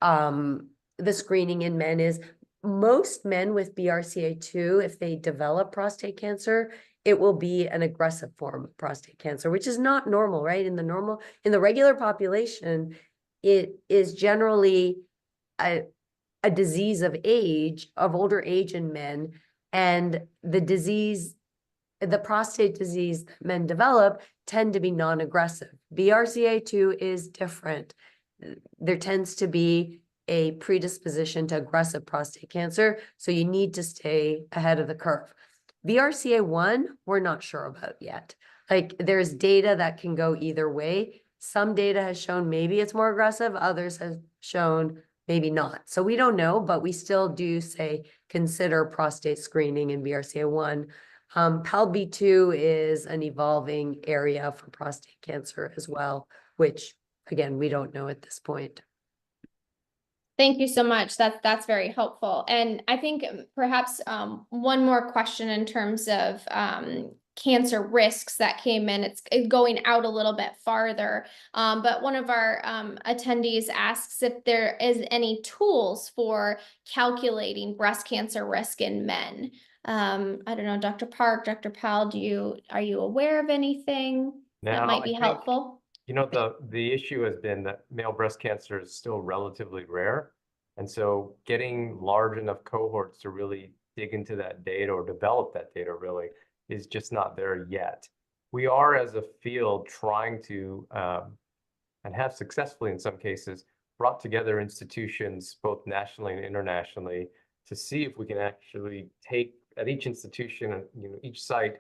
the screening in men is most men with BRCA2, if they develop prostate cancer, it will be an aggressive form of prostate cancer, which is not normal, right? In the regular population, it is generally a disease of older age in men, and the prostate disease that men develop tend to be non-aggressive. BRCA2 is different. There tends to be a predisposition to aggressive prostate cancer, so you need to stay ahead of the curve. BRCA1, we're not sure about yet. Like, there's data that can go either way. Some data has shown maybe it's more aggressive, others have shown maybe not. So we don't know, but we still do say consider prostate screening in BRCA1. PALB2 is an evolving area for prostate cancer as well, which again, we don't know at this point. Thank you so much. That's very helpful. And I think perhaps one more question in terms of cancer risks that came in. It's going out a little bit farther, but one of our attendees asks if there is any tools for calculating breast cancer risk in men. I don't know, Dr. Park, Dr. Powell, are you aware of anything that might be helpful? You know, the issue has been that male breast cancer is still relatively rare. And so getting large enough cohorts to really dig into that data or develop that data really is just not there yet. We are, as a field, trying to, and have successfully in some cases, brought together institutions both nationally and internationally to see if we can actually take at each institution and each site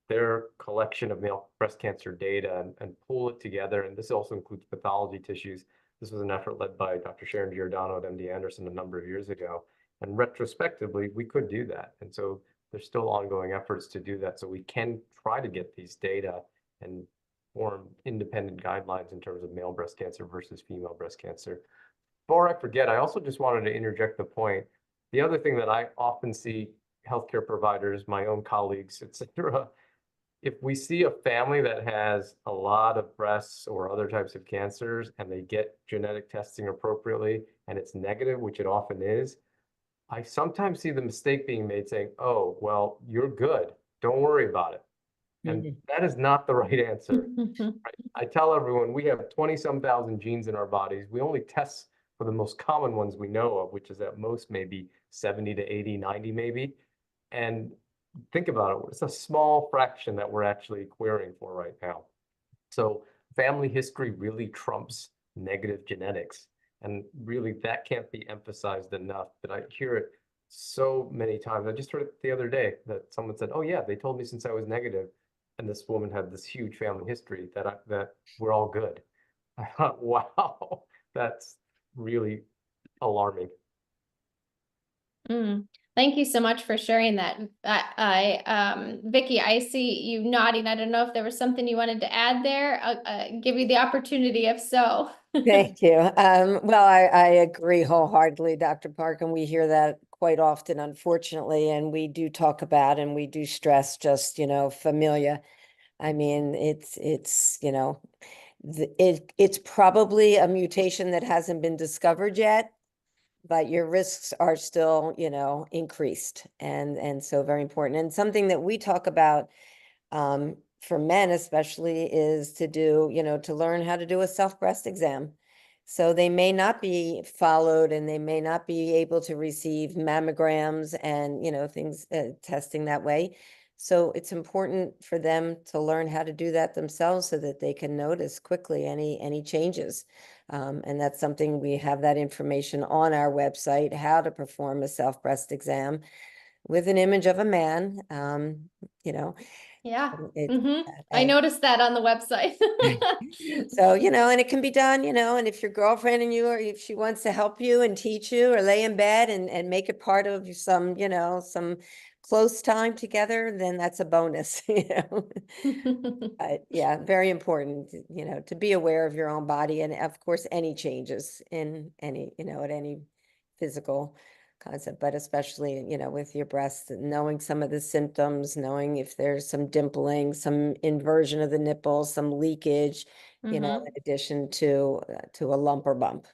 their collection of male breast cancer data and pull it together. And this also includes pathology tissues. This was an effort led by Dr. Sharon Giordano at MD Anderson a number of years ago. And retrospectively, we could do that. And so there's still ongoing efforts to do that. So we can try to get these data and form independent guidelines in terms of male breast cancer versus female breast cancer. Before I forget, I also just wanted to interject the point. The other thing that I often see healthcare providers, my own colleagues, et cetera, if we see a family that has a lot of breasts or other types of cancers and they get genetic testing appropriately and it's negative, which it often is, I sometimes see the mistake being made saying, oh, well, you're good. Don't worry about it. And that is not the right answer. Right? I tell everyone we have 20-some thousand genes in our bodies. We only test for the most common ones we know of, which is at most maybe 70 to 80, 90 maybe. And think about it, it's a small fraction that we're actually querying for right now. So family history really trumps negative genetics. And really that can't be emphasized enough, but I hear it so many times. I just heard it the other day that someone said, oh yeah, they told me since I was negative. And this woman had this huge family history that we're all good. I thought, wow, that's really alarming. Thank you so much for sharing that. Vicki, I see you nodding. I don't know if there was something you wanted to add there. I'll give you the opportunity if so. Thank you. Well, I agree wholeheartedly, Dr. Park, and we hear that quite often, unfortunately, and we do talk about and we do stress just, familia. I mean, it's it's probably a mutation that hasn't been discovered yet, but your risks are still, increased, and so very important. And something that we talk about for men especially is to do, to learn how to do a self-breast exam. So they may not be followed and they may not be able to receive mammograms and, things, testing that way. So it's important for them to learn how to do that themselves so that they can notice quickly any changes. And that's something we have that information on our website, how to perform a self-breast exam with an image of a man, Yeah. It, I noticed that on the website. So, and it can be done, and if your girlfriend and you, or if she wants to help you and teach you or lay in bed and make it part of some, some close time together, then that's a bonus, But yeah, very important, to be aware of your own body and of course, any changes in any, at any physical concept, but especially, with your breasts, knowing some of the symptoms, knowing if there's some dimpling, some inversion of the nipples, some leakage, in addition to a lump or bump.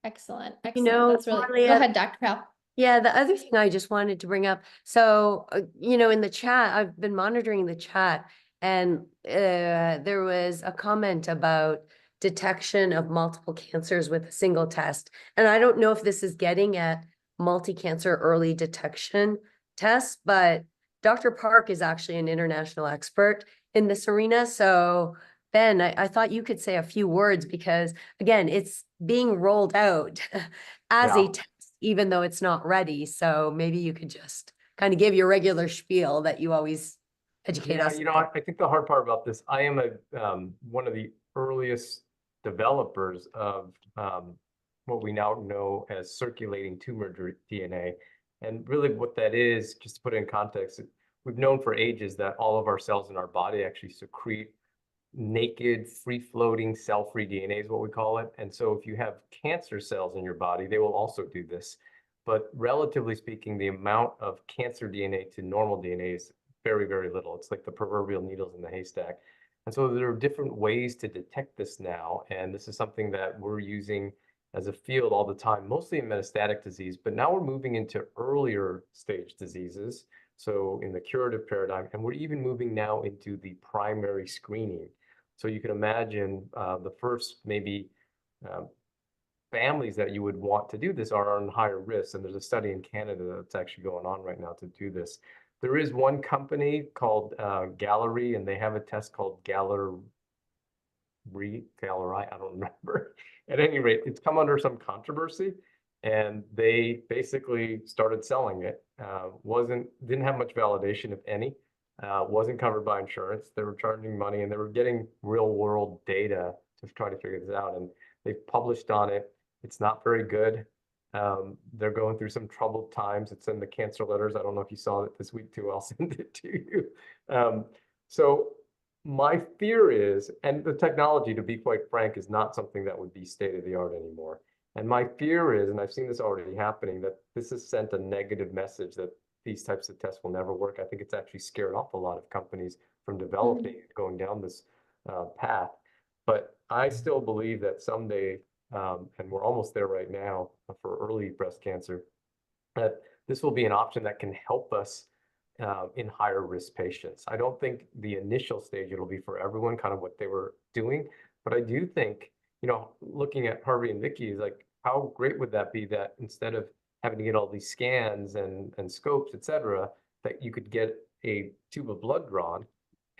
Excellent. Excellent. That's really, go ahead, Dr. Powell. Yeah, the other thing I just wanted to bring up, so, in the chat, I've been monitoring the chat, and there was a comment about detection of multiple cancers with a single test. And I don't know if this is getting at multi-cancer early detection tests, but Dr. Park is actually an international expert in this arena. So Ben, I thought you could say a few words because again, it's being rolled out as a test, even though it's not ready. So maybe you could just kind of give your regular spiel that you always educate us. You know, I think the hard part about this, I am one of the earliest developers of what we now know as circulating tumor DNA. And really what that is, just to put it in context, we've known for ages that all of our cells in our body actually secrete naked, free-floating, cell-free DNA is what we call it. And so if you have cancer cells in your body, they will also do this. But relatively speaking, the amount of cancer DNA to normal DNA is very, very little. It's like the proverbial needles in the haystack. And so there are different ways to detect this now. And this is something that we're using as a field all the time, mostly in metastatic disease, but now we're moving into earlier stage diseases. So in the curative paradigm, and we're even moving now into the primary screening. So you can imagine the first maybe families that you would want to do this are on higher risk. And there's a study in Canada that's actually going on right now to do this. There is one company called Gallery, and they have a test called Gallery, I don't remember. At any rate, it's come under some controversy, and they basically started selling it. Didn't have much validation, if any. Wasn't covered by insurance. They were charging money, and they were getting real world data to try to figure this out. And they've published on it. It's not very good. They're going through some troubled times. It's in the cancer letters. I don't know if you saw it this week too. I'll send it to you. So my fear is, and the technology, to be quite frank, is not something that would be state of the art anymore. And my fear is, and I've seen this already happening, that this has sent a negative message that these types of tests will never work. I think it's actually scared off a lot of companies from developing, going down this path. But I still believe that someday, and we're almost there right now for early breast cancer, that this will be an option that can help us in higher risk patients. I don't think the initial stage it'll be for everyone, kind of what they were doing, but I do think, you know, looking at Harvey and Vicky is like, how great would that be that instead of having to get all these scans and scopes, et cetera, that you could get a tube of blood drawn,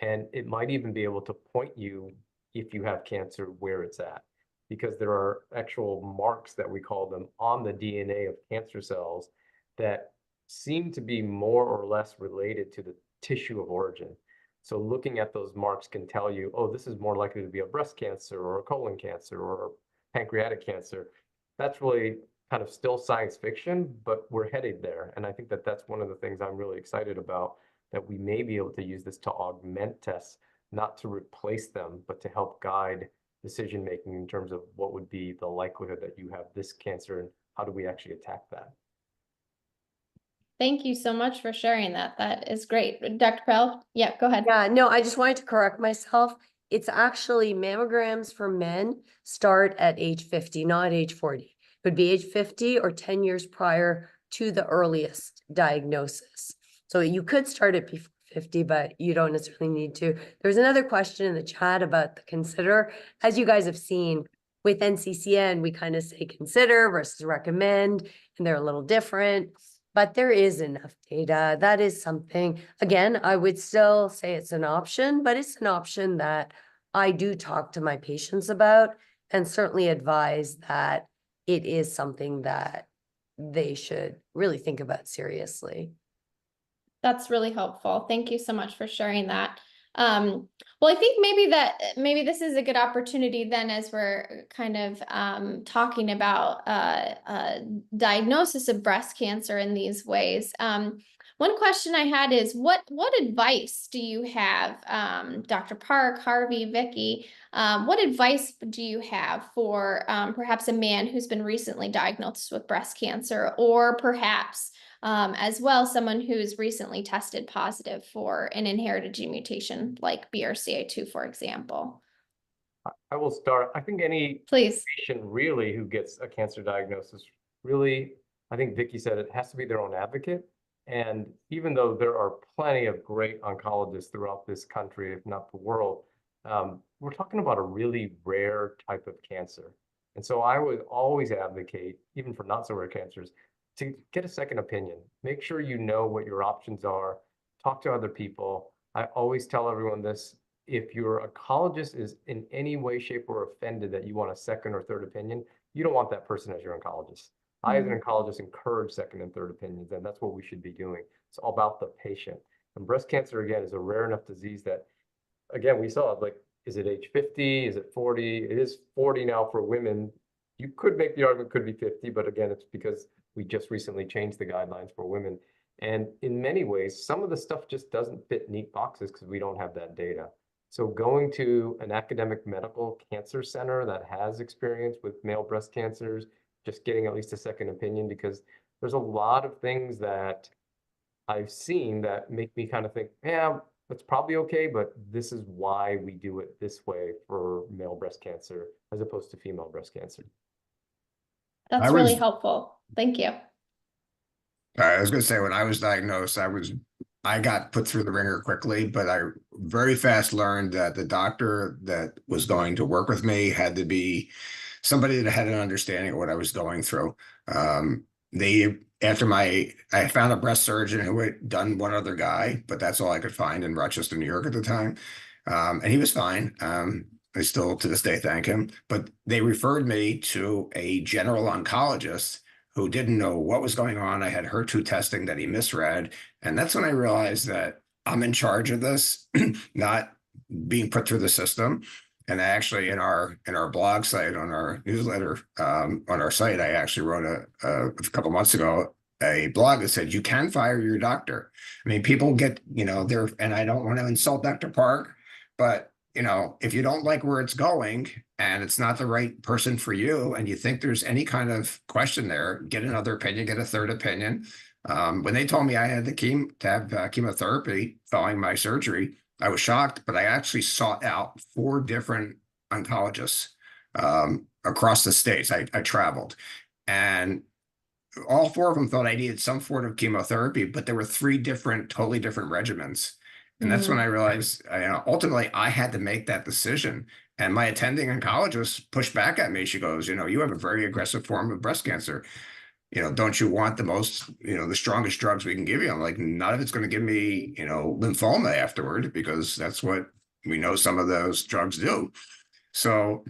and it might even be able to point you, if you have cancer, where it's at. Because there are actual marks, that we call them, on the DNA of cancer cells that seem to be more or less related to the tissue of origin. So looking at those marks can tell you, oh, this is more likely to be a breast cancer or a colon cancer or a pancreatic cancer. That's really kind of still science fiction, but we're headed there. And I think that that's one of the things I'm really excited about, that we may be able to use this to augment tests, not to replace them, but to help guide decision-making in terms of what would be the likelihood that you have this cancer and how do we actually attack that. Thank you so much for sharing that. That is great. Dr. Pell, yeah, go ahead. Yeah, no, I just wanted to correct myself. It's actually mammograms for men start at age 50, not age 40. It would be age 50 or 10 years prior to the earliest diagnosis. So you could start it before 50, but you don't necessarily need to. There's another question in the chat about the consider. As you guys have seen with NCCN, we kind of say consider versus recommend, and they're a little different. But there is enough data. That is something, again, I would still say it's an option, but it's an option that I do talk to my patients about, and certainly advise that it is something that they should really think about seriously. That's really helpful. Thank you so much for sharing that. Well, I think maybe this is a good opportunity then, as we're kind of talking about diagnosis of breast cancer in these ways. One question I had is, what advice do you have, Dr. Park, Harvey, Vicky, what advice do you have for perhaps a man who's been recently diagnosed with breast cancer, or perhaps as well, someone who's recently tested positive for an inherited gene mutation like BRCA2, for example? I will start. I think any patient really who gets a cancer diagnosis, really, I think Vicky said it has to be their own advocate. And even though there are plenty of great oncologists throughout this country, if not the world, we're talking about a really rare type of cancer. And so I would always advocate, even for not so rare cancers, to get a second opinion. Make sure you know what your options are. Talk to other people. I always tell everyone this. If your oncologist is in any way, shape, or offended that you want a second or third opinion, you don't want that person as your oncologist. I, as an oncologist, encourage second and third opinions, and that's what we should be doing. It's all about the patient. And breast cancer, again, is a rare enough disease that, again, we saw, like, is it age 50? Is it 40? It is 40 now for women. You could make the argument could be 50, but again, it's because we just recently changed the guidelines for women. And in many ways, some of the stuff just doesn't fit neat boxes because we don't have that data. So going to an academic medical cancer center that has experience with male breast cancers, just getting at least a second opinion, because there's a lot of things that I've seen that make me kind of think, yeah, that's probably okay, but this is why we do it this way for male breast cancer as opposed to female breast cancer. That's really helpful. Thank you. I was going to say, when I was diagnosed, I got put through the ringer quickly, but I very fast learned that the doctor that was going to work with me had to be somebody that had an understanding of what I was going through. I found a breast surgeon who had done one other guy, but that's all I could find in Rochester, New York at the time. And he was fine. I still to this day thank him, but they referred me to a general oncologist who didn't know what was going on. I had HER2 testing that he misread. And that's when I realized that I'm in charge of this, not being put through the system. And actually in our blog site, on our newsletter, on our site, I actually wrote a couple months ago, a blog that said, you can fire your doctor. I mean, people get, there, and I don't want to insult Dr. Park, but if you don't like where it's going and it's not the right person for you, and you think there's any kind of question there, get another opinion, get a third opinion. When they told me I had to have chemotherapy following my surgery, I was shocked, but I actually sought out 4 different oncologists across the states. I traveled, and all 4 of them thought I needed some form of chemotherapy, but there were 3 totally different regimens. And that's when I realized, ultimately, I had to make that decision. And my attending oncologist pushed back at me. She goes, you have a very aggressive form of breast cancer. Don't you want the strongest drugs we can give you? I'm like, none of it's going to give me, lymphoma afterward, because that's what we know some of those drugs do. So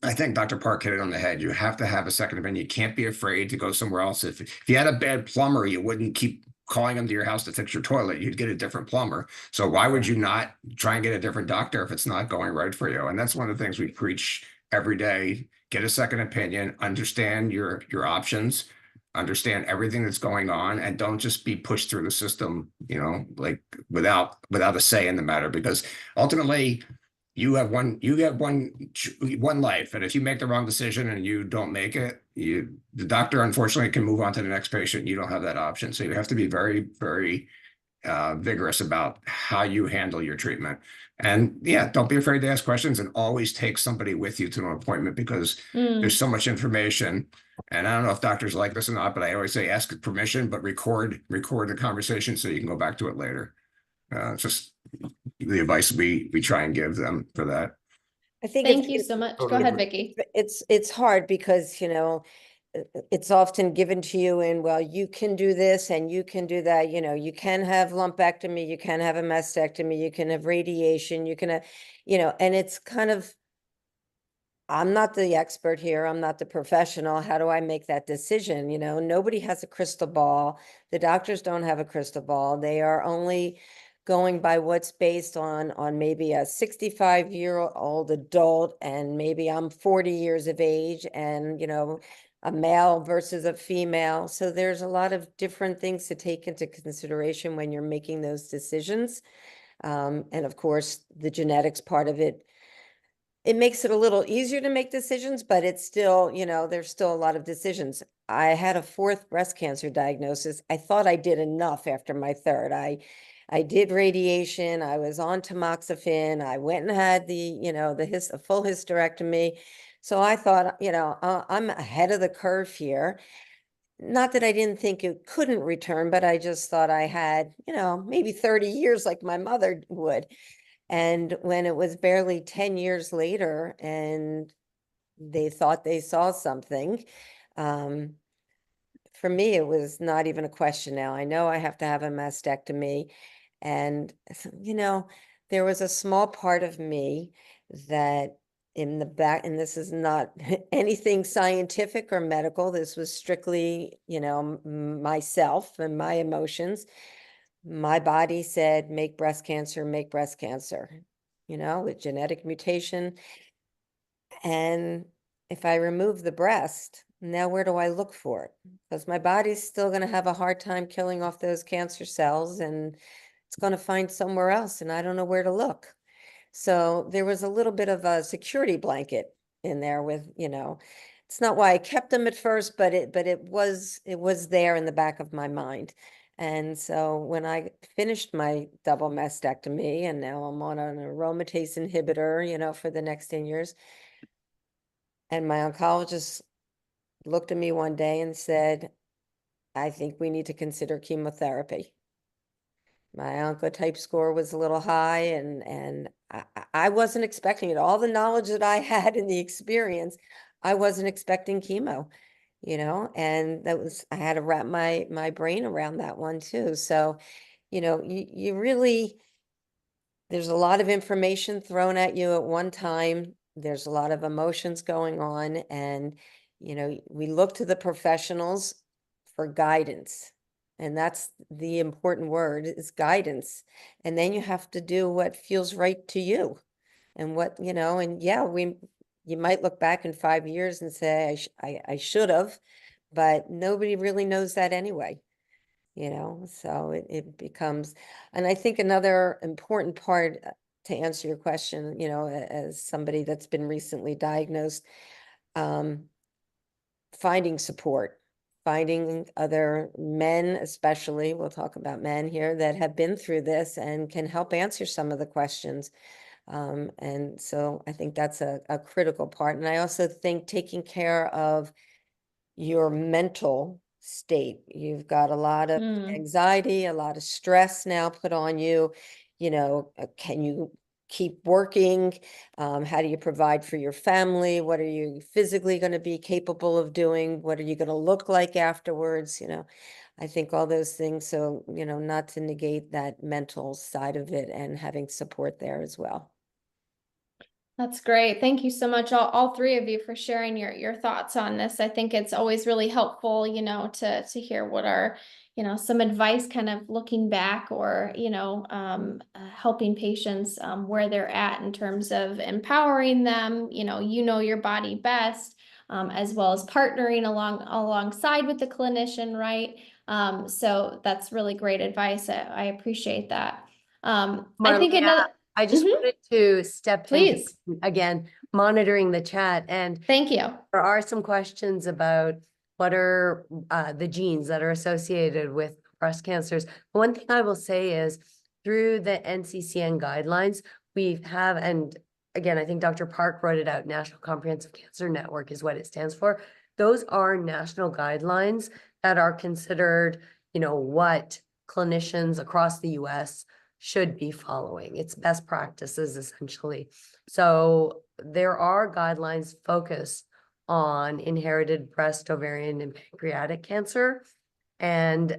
I think Dr. Park hit it on the head. You have to have a second opinion. You can't be afraid to go somewhere else. If you had a bad plumber, you wouldn't keep calling them to your house to fix your toilet. You'd get a different plumber. So why would you not try and get a different doctor if it's not going right for you? And that's one of the things we preach every day. Get a second opinion, understand your options, understand everything that's going on, and don't just be pushed through the system, like without a say in the matter, because ultimately you have one life. And if you make the wrong decision and you don't make it, the doctor unfortunately can move on to the next patient. You don't have that option. So you have to be very, very vigorous about how you handle your treatment. And yeah, don't be afraid to ask questions, and always take somebody with you to an appointment, because there's so much information. And I don't know if doctors like this or not, but I always say ask permission, but record the conversation so you can go back to it later. Just the advice we try and give them for that. I think Thank you so much. Go ahead, Vicki. It's hard because, it's often given to you in, well, you can do this and you can do that. You can have lumpectomy, you can have a mastectomy, you can have radiation, you can have, and it's kind of, I'm not the expert here. I'm not the professional. How do I make that decision? Nobody has a crystal ball. The doctors don't have a crystal ball. They are only going by what's based on maybe a 65-year-old adult, and maybe I'm 40 years of age, and, a male versus a female. So there's a lot of different things to take into consideration when you're making those decisions. And of course, the genetics part of it makes it a little easier to make decisions, but it's still, there's still a lot of decisions. I had a 4th breast cancer diagnosis. I thought I did enough after my 3rd. I did radiation. I was on tamoxifen. I went and had a full hysterectomy. So I thought, I'm ahead of the curve here. Not that I didn't think it couldn't return, but I just thought I had, maybe 30 years like my mother would. And when it was barely 10 years later and they thought they saw something, for me, it was not even a question now. I know I have to have a mastectomy. And, there was a small part of me that in the back, and this is not anything scientific or medical, this was strictly, myself and my emotions. My body said, make breast cancer, with genetic mutation. And if I remove the breast, now where do I look for it? Because my body's still going to have a hard time killing off those cancer cells, and it's going to find somewhere else, and I don't know where to look. So there was a little bit of a security blanket in there with, it's not why I kept them at first, but it was there in the back of my mind. And so when I finished my double mastectomy, and now I'm on an aromatase inhibitor, for the next 10 years, and my oncologist looked at me one day and said, I think we need to consider chemotherapy. My oncotype score was a little high, and I wasn't expecting it. All the knowledge that I had and the experience, I wasn't expecting chemo, and I had to wrap my brain around that one too. So, you really, there's a lot of information thrown at you at one time. There's a lot of emotions going on, and, we look to the professionals for guidance. And that's the important word, is guidance. And then you have to do what feels right to you. And you might look back in 5 years and say, I should have, but nobody really knows that anyway. So it becomes, and I think another important part to answer your question, as somebody that's been recently diagnosed, finding support, finding other men, especially, we'll talk about men here, that have been through this and can help answer some of the questions. And so I think that's a critical part. And I also think taking care of your mental state. You've got a lot of anxiety, a lot of stress now put on you. Can you keep working? How do you provide for your family? What are you physically going to be capable of doing? What are you going to look like afterwards? I think all those things. So, not to negate that mental side of it, and having support there as well. That's great. Thank you so much, all three of you, for sharing your thoughts on this. I think it's always really helpful, to hear what are, some advice kind of looking back, or, helping patients where they're at in terms of empowering them, your body best, as well as partnering alongside with the clinician, right? So that's really great advice. I appreciate that. I think another. I just wanted to step Please. in again, monitoring the chat. And thank you. There are some questions about what are the genes that are associated with breast cancers. One thing I will say is, through the NCCN guidelines, and again, I think Dr. Park wrote it out, National Comprehensive Cancer Network is what it stands for. Those are national guidelines that are considered, what clinicians across the US should be following. It's best practices, essentially. So there are guidelines focused on inherited breast, ovarian, and pancreatic cancer, and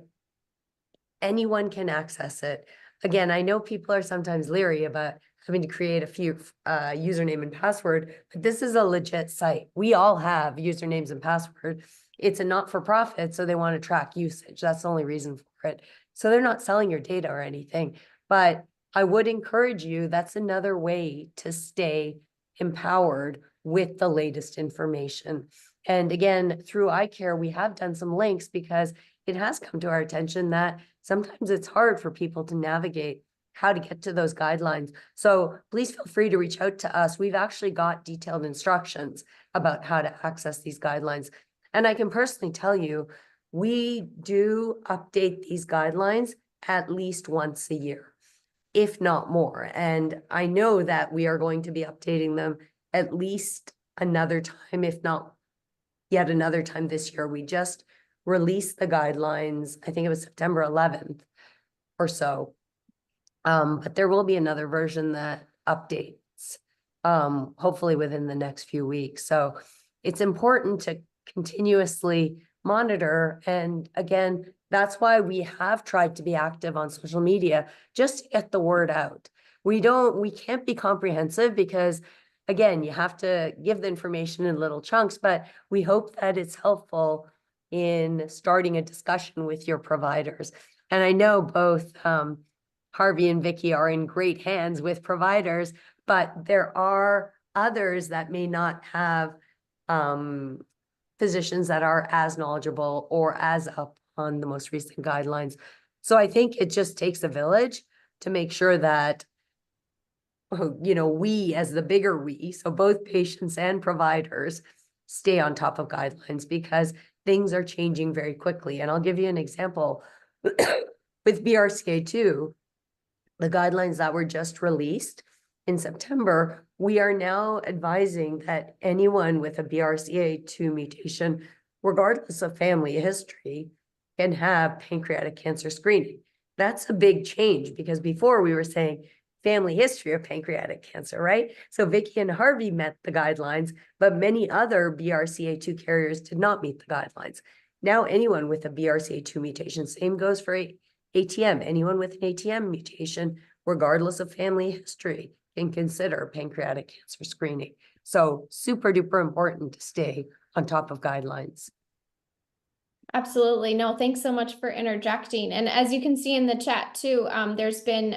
anyone can access it. Again, I know people are sometimes leery about having to create a few username and password, but this is a legit site. We all have usernames and password. It's a not-for-profit, so they want to track usage. That's the only reason for it. So they're not selling your data or anything. But I would encourage you, that's another way to stay empowered with the latest information. And again, through ICARE, we have done some links, because it has come to our attention that sometimes it's hard for people to navigate how to get to those guidelines. So please feel free to reach out to us. We've actually got detailed instructions about how to access these guidelines. And I can personally tell you, we do update these guidelines at least once a year, if not more. And I know that we are going to be updating them at least another time, if not yet another time this year. We just released the guidelines, I think it was September 11th or so. But there will be another version that updates, hopefully within the next few weeks. So it's important to continuously monitor. And again, that's why we have tried to be active on social media, just to get the word out. We can't be comprehensive because, again, you have to give the information in little chunks, but we hope that it's helpful in starting a discussion with your providers. And I know both Harvey and Vicky are in great hands with providers, but there are others that may not have physicians that are as knowledgeable or as up on the most recent guidelines. So I think it just takes a village to make sure that, you know, we as the bigger we, so both patients and providers, stay on top of guidelines because things are changing very quickly. And I'll give you an example. With BRCA2, the guidelines that were just released in September, we are now advising that anyone with a BRCA2 mutation, regardless of family history, can have pancreatic cancer screening. That's a big change because before we were saying family history of pancreatic cancer, right? So Vicky and Harvey met the guidelines, but many other BRCA2 carriers did not meet the guidelines. Now anyone with a BRCA2 mutation, same goes for ATM, anyone with an ATM mutation, regardless of family history, can consider pancreatic cancer screening. So super duper important to stay on top of guidelines. Absolutely. No, thanks so much for interjecting. And as you can see in the chat too, there's been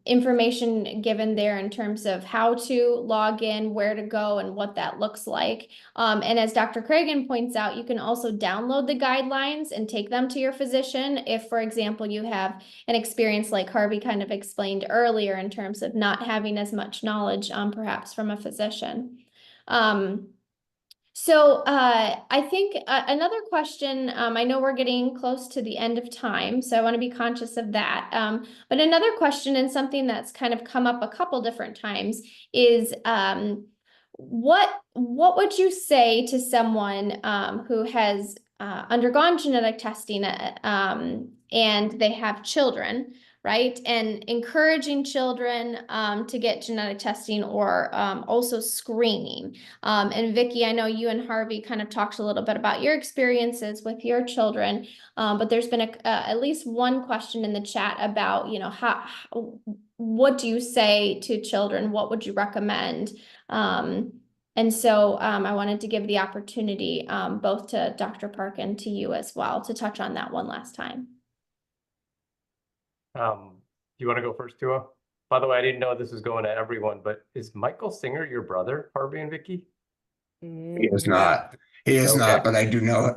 information given there in terms of how to log in, where to go, and what that looks like. And as Dr. Cragen points out, you can also download the guidelines and take them to your physician if, for example, you have an experience like Harvey kind of explained earlier in terms of not having as much knowledge, perhaps from a physician. So I think another question, I know we're getting close to the end of time, so I want to be conscious of that. But another question, and something that's kind of come up a couple different times, is what would you say to someone who has undergone genetic testing and they have children, right? And encouraging children to get genetic testing or also screening. And Vicky, I know you and Harvey kind of talked a little bit about your experiences with your children, but there's been at least one question in the chat about, you know, what do you say to children? What would you recommend? And so I wanted to give the opportunity both to Dr. Park and to you as well to touch on that one last time. Do you want to go first, Tua? By the way, I didn't know this was going to everyone, but is Michael Singer your brother, Harvey and Vicky? He is not. He is not, but I do know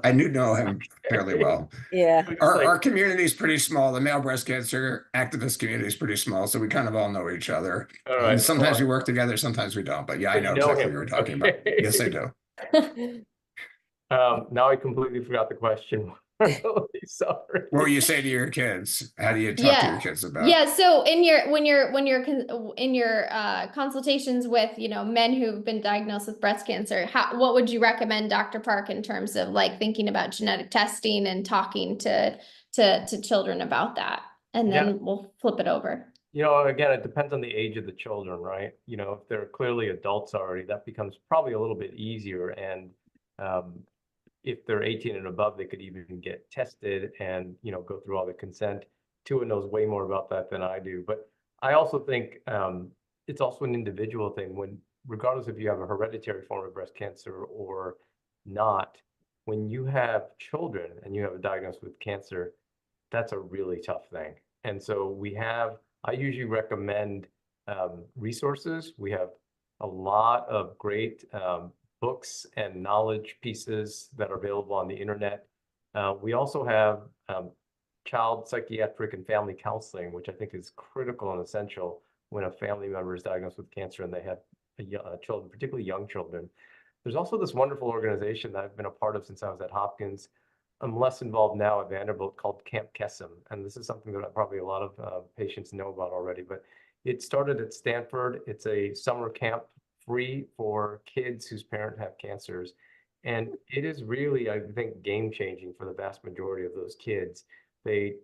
him fairly well. Yeah. Our community is pretty small. The male breast cancer activist community is pretty small, so we kind of all know each other. All right, And sometimes we work together, sometimes we don't. But yeah, I know exactly what you're talking about. Yes, I do. Now I completely forgot the question. Really sorry. What will you say to your kids? How do you talk to your kids about? Yeah, so in your consultations with, you know, men who've been diagnosed with breast cancer, what would you recommend, Dr. Park, in terms of like thinking about genetic testing and talking to children about that? And then we'll flip it over. You know, again, it depends on the age of the children, right? You know, if they're clearly adults already, that becomes probably a little bit easier. And if they're 18 and above, they could even get tested and, you know, go through all the consent. Tua knows way more about that than I do. But I also think it's also an individual thing when, regardless if you have a hereditary form of breast cancer or not, when you have children and you have a diagnosis with cancer, that's a really tough thing. And so I usually recommend resources. We have a lot of great books and knowledge pieces that are available on the internet. We also have child psychiatric and family counseling, which I think is critical and essential when a family member is diagnosed with cancer and they have children, particularly young children. There's also this wonderful organization that I've been a part of since I was at Hopkins. I'm less involved now at Vanderbilt, called Camp Kesem. And this is something that probably a lot of patients know about already, but it started at Stanford. It's a summer camp free for kids whose parents have cancers. And it is really, I think, game changing for the vast majority of those kids. They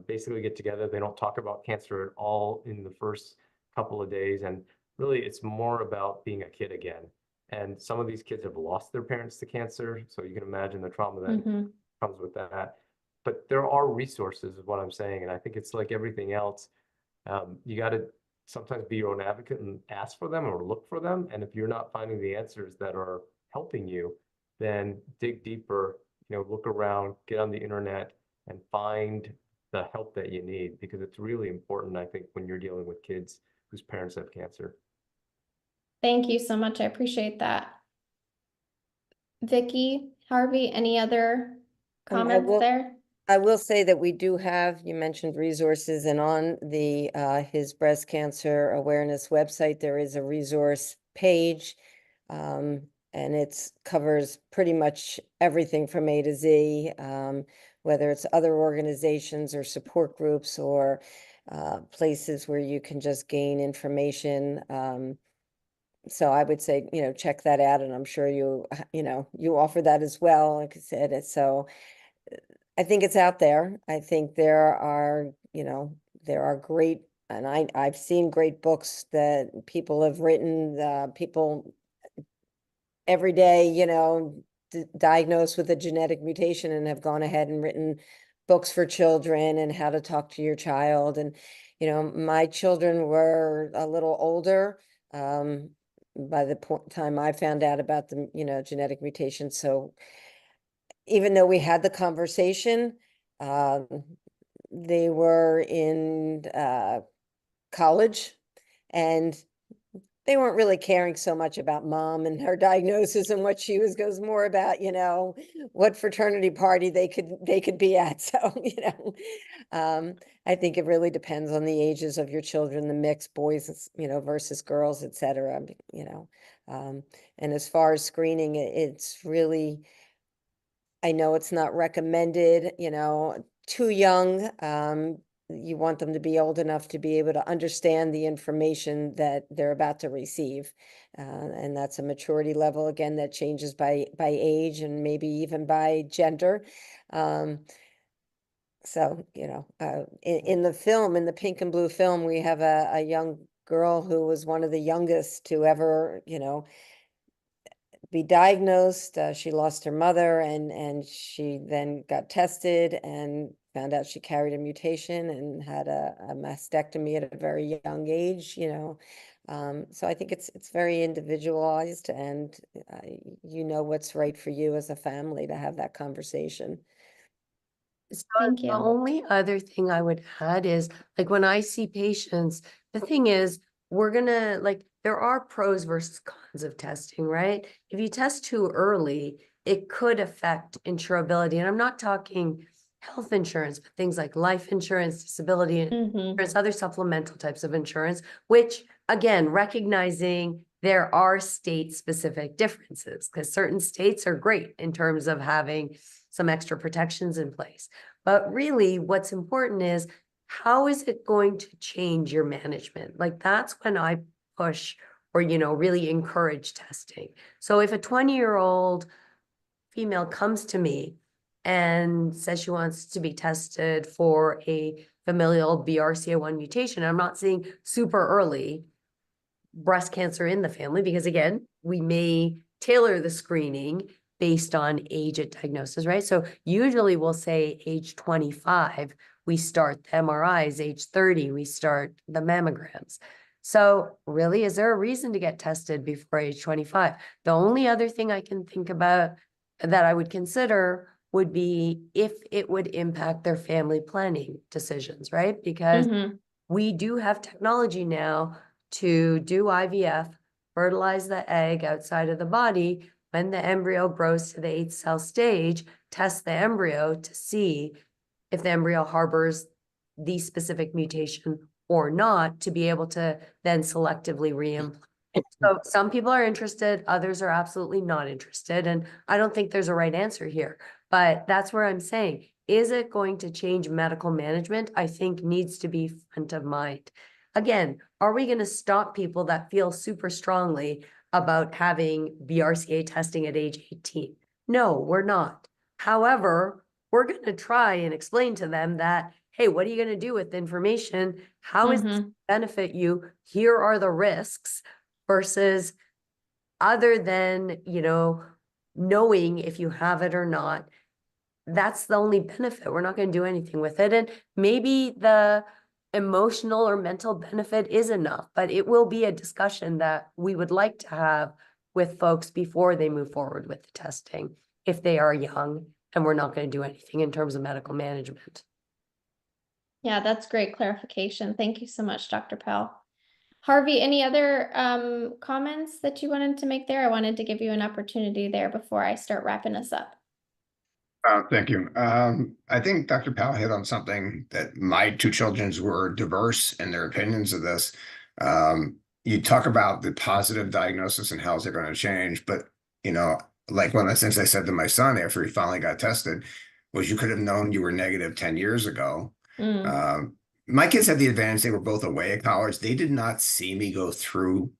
basically get together. They don't talk about cancer at all in the first couple of days. And really, it's more about being a kid again. And some of these kids have lost their parents to cancer. So you can imagine the trauma that Mhm. comes with that. But there are resources, is what I'm saying. And I think it's like everything else. You got to sometimes be your own advocate and ask for them or look for them. And if you're not finding the answers that are helping you, then dig deeper, look around, get on the internet and find the help that you need, because it's really important, I think, when you're dealing with kids whose parents have cancer. Thank you so much. I appreciate that. Vicky, Harvey, any other comments there? I will say that we do have, you mentioned resources, and on the his breast cancer awareness website, there is a resource page. And it covers pretty much everything from A to Z, whether it's other organizations or support groups or places where you can just gain information. So I would say, check that out, and I'm sure you offer that as well. Like I said, so I think it's out there. I think there are great, and I've seen great books that people have written, people every day, diagnosed with a genetic mutation and have gone ahead and written books for children and how to talk to your child. And, my children were a little older by the time I found out about the, genetic mutation. So even though we had the conversation, they were in college, and they weren't really caring so much about mom and her diagnosis and what she goes more about, what fraternity party they could be at. So, I think it really depends on the ages of your children, the mix, boys, versus girls, et cetera, and as far as screening, it's really, I know it's not recommended, too young. You want them to be old enough to be able to understand the information that they're about to receive. And that's a maturity level, again, that changes by age and maybe even by gender. So, in the film, in the Pink and Blue film, we have a young girl who was one of the youngest to ever, be diagnosed. She lost her mother, and she then got tested and found out she carried a mutation and had a mastectomy at a very young age, so I think it's very individualized, and what's right for you as a family to have that conversation. So Thank the you. only other thing I would add is, like, when I see patients, the thing is, we're gonna, like, there are pros versus cons of testing, right? If you test too early, it could affect insurability. And I'm not talking health insurance, but things like life insurance, disability insurance, other supplemental types of insurance, which, again, recognizing there are state-specific differences, because certain states are great in terms of having some extra protections in place. But really, what's important is, how is it going to change your management? Like, that's when I push or, really encourage testing. So if a 20-year-old female comes to me and says she wants to be tested for a familial BRCA1 mutation, I'm not saying super early breast cancer in the family, because again, we may tailor the screening based on age at diagnosis, right? So usually we'll say age 25, we start the MRIs, age 30, we start the mammograms. So really, is there a reason to get tested before age 25? The only other thing I can think about that I would consider would be if it would impact their family planning decisions, right? Because we do have technology now to do IVF, fertilize the egg outside of the body. When the embryo grows to the 8-cell stage, test the embryo to see if the embryo harbors the specific mutation or not, to be able to then selectively reimplant. So some people are interested, others are absolutely not interested. And I don't think there's a right answer here, but that's where I'm saying, is it going to change medical management? I think needs to be front of mind. Again, are we going to stop people that feel super strongly about having BRCA testing at age 18? No, we're not. However, we're going to try and explain to them that, hey, what are you going to do with the information? How is this Mhm. benefit you? Here are the risks versus other than, knowing if you have it or not. That's the only benefit. We're not going to do anything with it. And maybe the emotional or mental benefit is enough, but it will be a discussion that we would like to have with folks before they move forward with the testing, if they are young and we're not going to do anything in terms of medical management. Yeah, that's great clarification. Thank you so much, Dr. Pell. Harvey, any other comments that you wanted to make there? I wanted to give you an opportunity there before I start wrapping us up. Thank you. I think Dr. Powell hit on something that my two children were diverse in their opinions of this. You talk about the positive diagnosis and how's it going to change, but like one of the things I said to my son after he finally got tested was, you could have known you were negative 10 years ago. My kids had the advantage, they were both away at college. They did not see me go through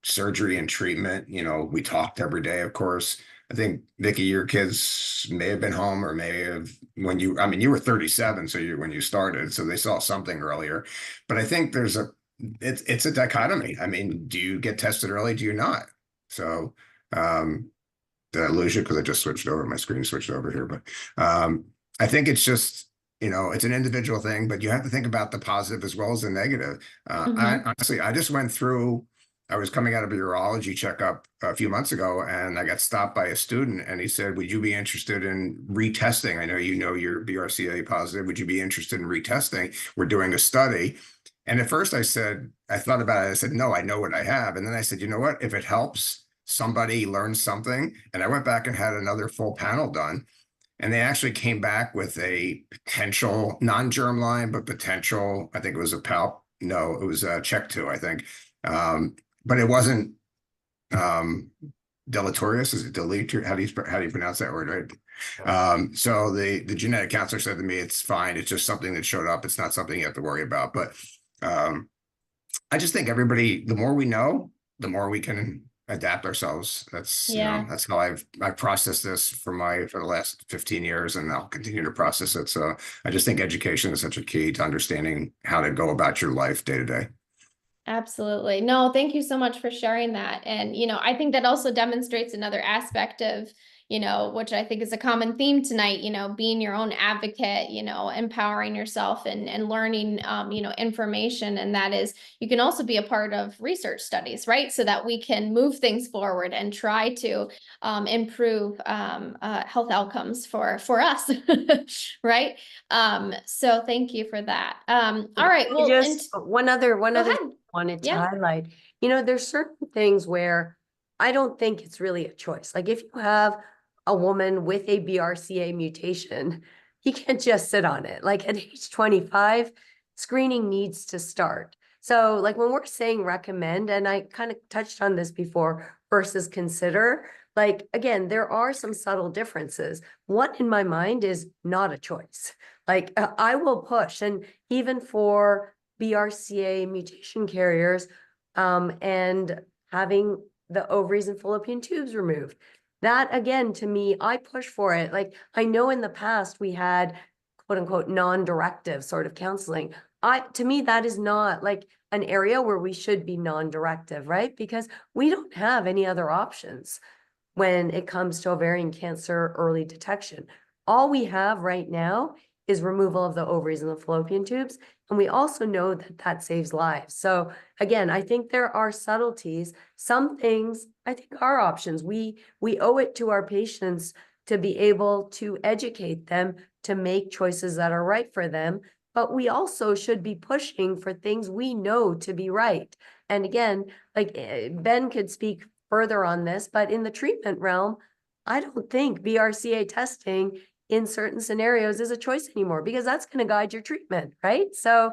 surgery and treatment. We talked every day, of course. I think, Vicky, your kids may have been home, or may have you were 37, so when you started, so they saw something earlier. But I think it's a dichotomy. I mean, do you get tested early? Do you not? So did I lose you? Because I just switched over, my screen switched over here. But I think it's just, it's an individual thing, but you have to think about the positive as well as the negative. Honestly, I was coming out of a urology checkup a few months ago, and I got stopped by a student, and he said, would you be interested in retesting? I know you're BRCA positive. Would you be interested in retesting? We're doing a study. And at first I thought about it. I said, no, I know what I have. And then I said, you know what? If it helps somebody learn something, and I went back and had another full panel done. And they actually came back with a potential non-germline, but potential, I think it was a PALP. No, it was a CHEK2, I think. But it wasn't deleterious. Is it deleterious? How do you pronounce that word? Right. So the genetic counselor said to me, it's fine. It's just something that showed up. It's not something you have to worry about. But I just think everybody, the more we know, the more we can adapt ourselves. That's that's how I've processed this for the last 15 years, and I'll continue to process it. So I just think education is such a key to understanding how to go about your life day to day. Absolutely. No, thank you so much for sharing that. And, I think that also demonstrates another aspect of, which I think is a common theme tonight, being your own advocate, empowering yourself and learning, information. And that is, you can also be a part of research studies, right? So that we can move things forward and try to improve health outcomes for us, right? So thank you for that. All right. Well, just one other ahead. wanted to highlight, there's certain things where I don't think it's really a choice. Like if you have a woman with a BRCA mutation, you can't just sit on it. Like at age 25, screening needs to start. So like when we're saying recommend, and I kind of touched on this before, versus consider, like, again, there are some subtle differences. One in my mind is not a choice. Like I will push, and even for BRCA mutation carriers, and having the ovaries and fallopian tubes removed. That, again, to me, I push for it. Like, I know in the past we had quote unquote non-directive sort of counseling. To me, that is not like an area where we should be non-directive, right? Because we don't have any other options when it comes to ovarian cancer early detection. All we have right now is removal of the ovaries and the fallopian tubes. And we also know that that saves lives. So again, I think there are subtleties. Some things I think are options. We owe it to our patients to be able to educate them to make choices that are right for them. But we also should be pushing for things we know to be right. And again, like Ben could speak further on this, but in the treatment realm, I don't think BRCA testing in certain scenarios is a choice anymore, because that's going to guide your treatment, right? So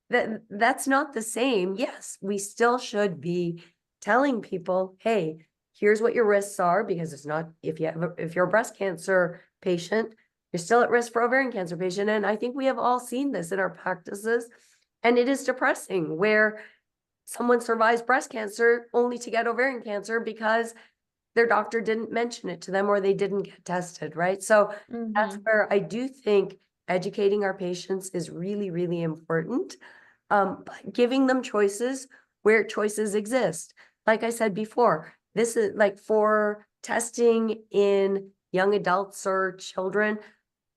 that's not the same. Yes, we still should be telling people, hey, here's what your risks are, because it's not, if you're a breast cancer patient, you're still at risk for ovarian cancer patient. And I think we have all seen this in our practices, and it is depressing where someone survives breast cancer only to get ovarian cancer because their doctor didn't mention it to them or they didn't get tested, right? So that's where I do think educating our patients is really, really important. But giving them choices where choices exist. Like I said before, this is like for testing in young adults or children.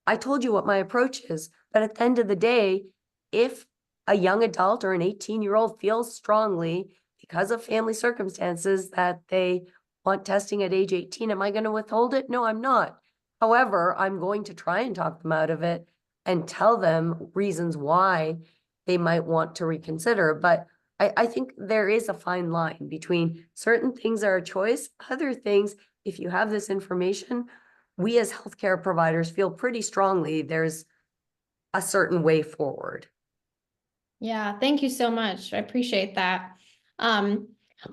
I told you what my approach is, but at the end of the day, if a young adult or an 18-year-old feels strongly because of family circumstances that they want testing at age 18, am I going to withhold it? No, I'm not. However, I'm going to try and talk them out of it and tell them reasons why they might want to reconsider. But I think there is a fine line between certain things are a choice, other things, if you have this information, we as healthcare providers feel pretty strongly there's a certain way forward. Yeah, thank you so much. I appreciate that.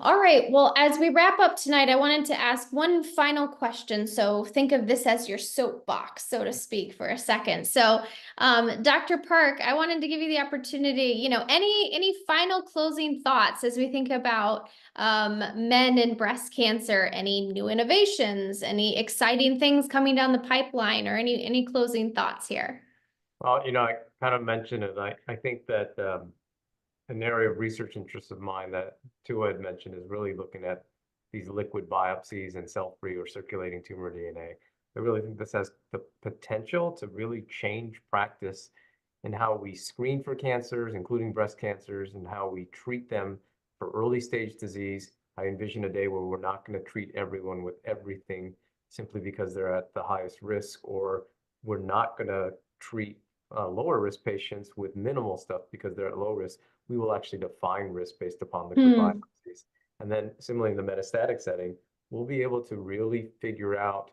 All right, well, as we wrap up tonight, I wanted to ask one final question. So think of this as your soapbox, so to speak, for a second. So, Dr. Park, I wanted to give you the opportunity, any final closing thoughts as we think about men and breast cancer, any new innovations, any exciting things coming down the pipeline, or any closing thoughts here? Well, I kind of mentioned it. I think that an area of research interest of mine that Tua had mentioned is really looking at these liquid biopsies and cell-free or circulating tumor DNA. I really think this has the potential to really change practice in how we screen for cancers, including breast cancers, and how we treat them for early stage disease. I envision a day where we're not going to treat everyone with everything simply because they're at the highest risk, or we're not going to treat lower risk patients with minimal stuff because they're at low risk. We will actually define risk based upon liquid biopsies. And then similarly in the metastatic setting, we'll be able to really figure out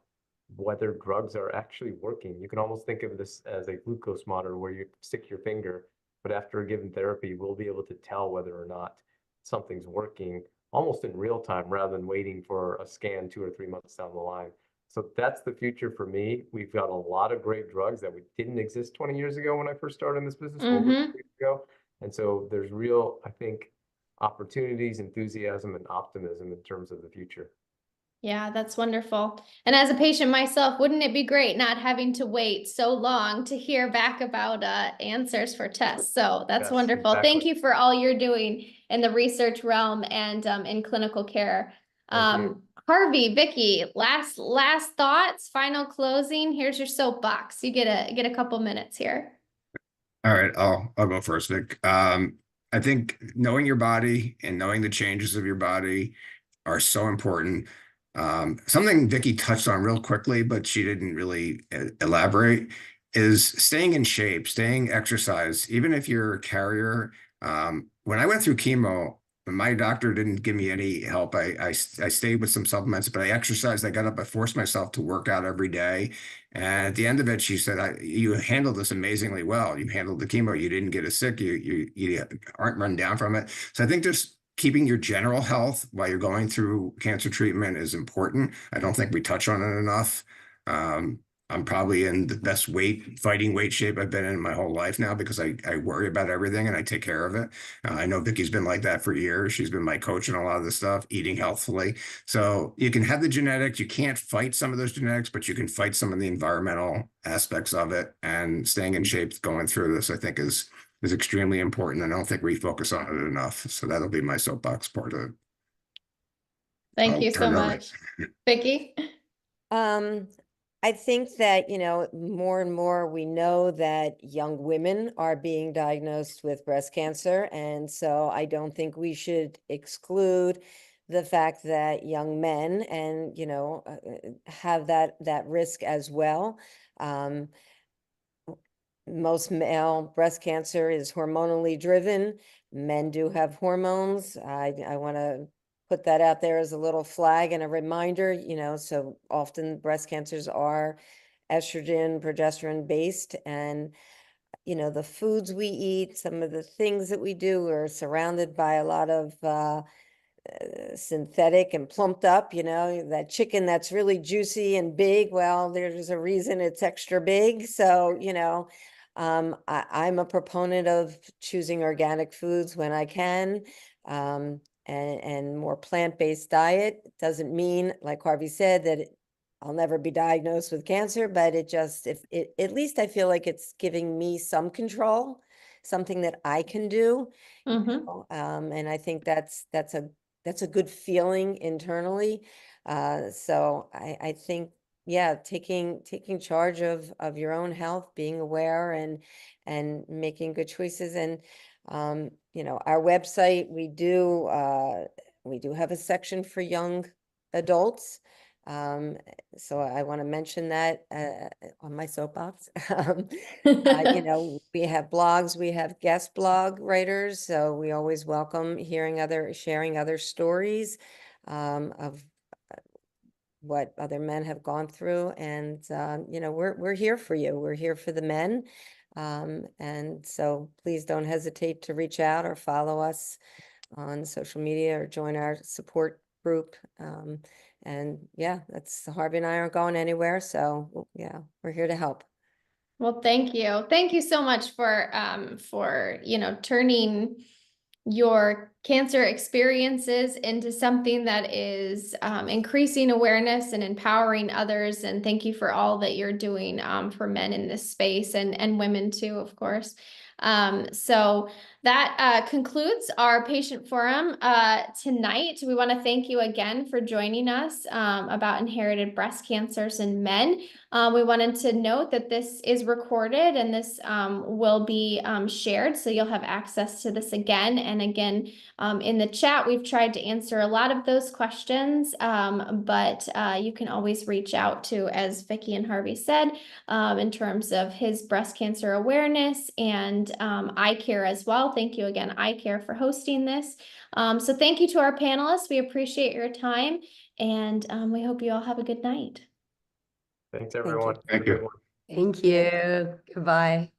whether drugs are actually working. You can almost think of this as a glucose monitor where you stick your finger, but after a given therapy, we'll be able to tell whether or not something's working almost in real time rather than waiting for a scan 2 or 3 months down the line. So that's the future for me. We've got a lot of great drugs that didn't exist 20 years ago when I first started in this business, over 20 years ago. And so there's real, I think, opportunities, enthusiasm, and optimism in terms of the future. Yeah, that's wonderful. And as a patient myself, wouldn't it be great not having to wait so long to hear back about answers for tests? So that's Yes, wonderful. exactly. Thank you for all you're doing in the research realm and in clinical care. Harvey, Vicky, last thoughts, final closing. Here's your soapbox. You get a couple minutes here. All right, I'll go first, Vic. I think knowing your body and knowing the changes of your body are so important. Something Vicky touched on real quickly, but she didn't really elaborate, is staying in shape, staying exercise, even if you're a carrier. When I went through chemo, my doctor didn't give me any help. I stayed with some supplements, but I exercised. I got up. I forced myself to work out every day. And at the end of it, she said, "You handled this amazingly well. You handled the chemo. You didn't get as sick. You aren't run down from it." So I think just keeping your general health while you're going through cancer treatment is important. I don't think we touch on it enough. I'm probably in the best fighting weight shape I've been in my whole life now because I worry about everything and I take care of it. I know Vicky's been like that for years. She's been my coach in a lot of this stuff, eating healthfully. So you can have the genetics. You can't fight some of those genetics, but you can fight some of the environmental aspects of it. And staying in shape going through this, I think, is extremely important. And I don't think we focus on it enough. So that'll be my soapbox part of it. Thank you so much. Vicky? I think that, more and more we know that young women are being diagnosed with breast cancer. And so I don't think we should exclude the fact that young men and, have that risk as well. Most male breast cancer is hormonally driven. Men do have hormones. I want to put that out there as a little flag and a reminder, so often breast cancers are estrogen, progesterone based. And, the foods we eat, some of the things that we do, are surrounded by a lot of synthetic and plumped up, that chicken that's really juicy and big. Well, there's a reason it's extra big. So, I'm a proponent of choosing organic foods when I can. and more plant-based diet. It doesn't mean, like Harvey said, that I'll never be diagnosed with cancer, but it just, at least I feel like it's giving me some control, something that I can do. Mhm. And I think that's a good feeling internally. So I think, yeah, taking charge of your own health, being aware and making good choices. And our website, we do have a section for young adults. So I want to mention that on my soapbox. We have blogs, we have guest blog writers, so we always welcome sharing other stories of what other men have gone through. And we're here for you. We're here for the men. And so please don't hesitate to reach out or follow us on social media or join our support group. And yeah, that's Harvey and I aren't going anywhere. So yeah, we're here to help. Well, thank you. Thank you so much for turning your cancer experiences into something that is increasing awareness and empowering others. And thank you for all that you're doing for men in this space and women too, of course. So that concludes our patient forum tonight. We want to thank you again for joining us about inherited breast cancers in men. We wanted to note that this is recorded and this will be shared, so you'll have access to this again and again. In the chat, we've tried to answer a lot of those questions, but you can always reach out to, as Vicki and Harvey said, in terms of his breast cancer awareness and ICARE as well. Thank you again, ICARE, for hosting this. So thank you to our panelists. We appreciate your time, and we hope you all have a good night. Thanks, everyone. Thank you. Thank you. Goodbye.